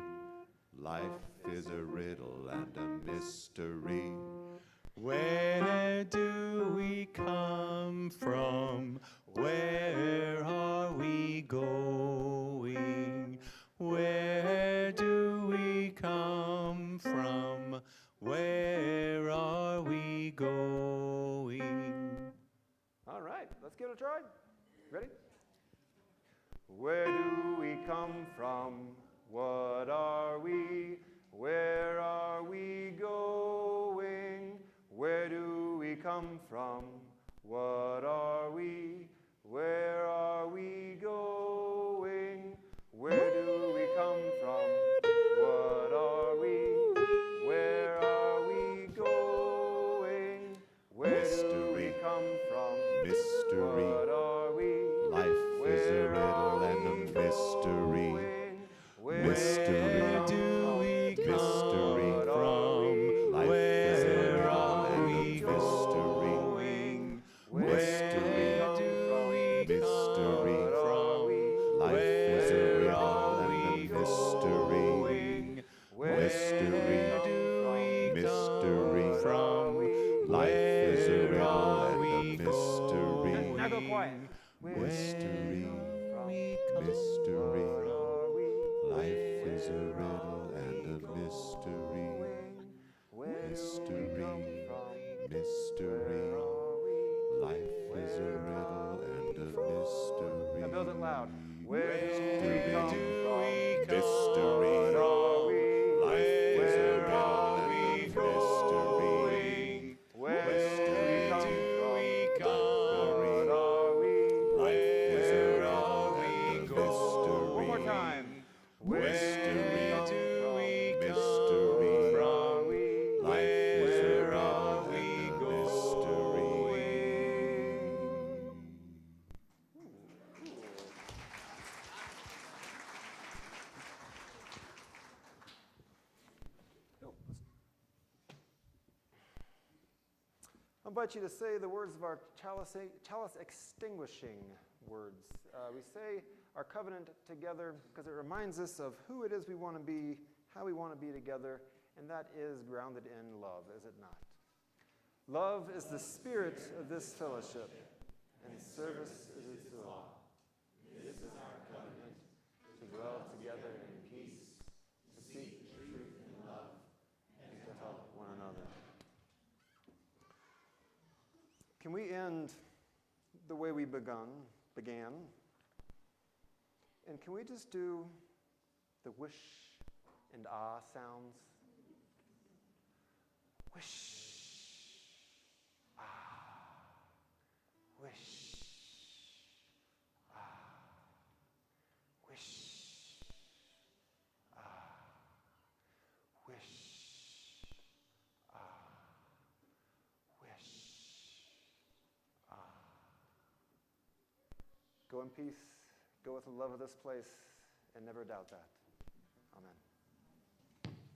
life is a riddle and a mystery. Where do we come from? Where are we going? Where do we come from? Where are we going? All right, let's give it a try. Ready? Where do we come from? What are we? Where are we going? Where do we come from? What are we? Where are we going? Where do we come from? What are we? Where are we going? Where do we come from? Mystery, What are we? life is a riddle and a mystery. Mystery, do we mystery, from? life is a Where riddle are and we a mystery. going? Mystery, Where do we mystery, come from? life is a Where riddle are and a we mystery. going? Mystery, Where do we mystery, from? life is a Where riddle are and a we mystery. Now go quiet. Mystery, mystery, life is a riddle and a mystery. Mystery, mystery, life is a riddle and a mystery. Now build it loud. Where Mystery, do we come from? mystery, What are we? life is a Where riddle are and we a mystery. Where do Mystery, we come from? mystery, What are we? life is a Where riddle are and a we? mystery. One more time. Mystery, we mystery, Are we? life is a Where riddle are and we a mystery. I invite you to say the words of our chalice extinguishing words. We say our covenant together because it reminds us of who it is we want to be, how we want to be together, and that is grounded in love, is it not? Love is the spirit of this fellowship, and service is its law. This is our covenant, to dwell together in peace, to seek truth in love, and to help one another. Can we end the way we began? And can we just do the wish and ah sounds? Wish, ah, wish, ah, wish, ah, wish, ah, wish, ah. Go in peace. go with the love of this place and never doubt that. Amen.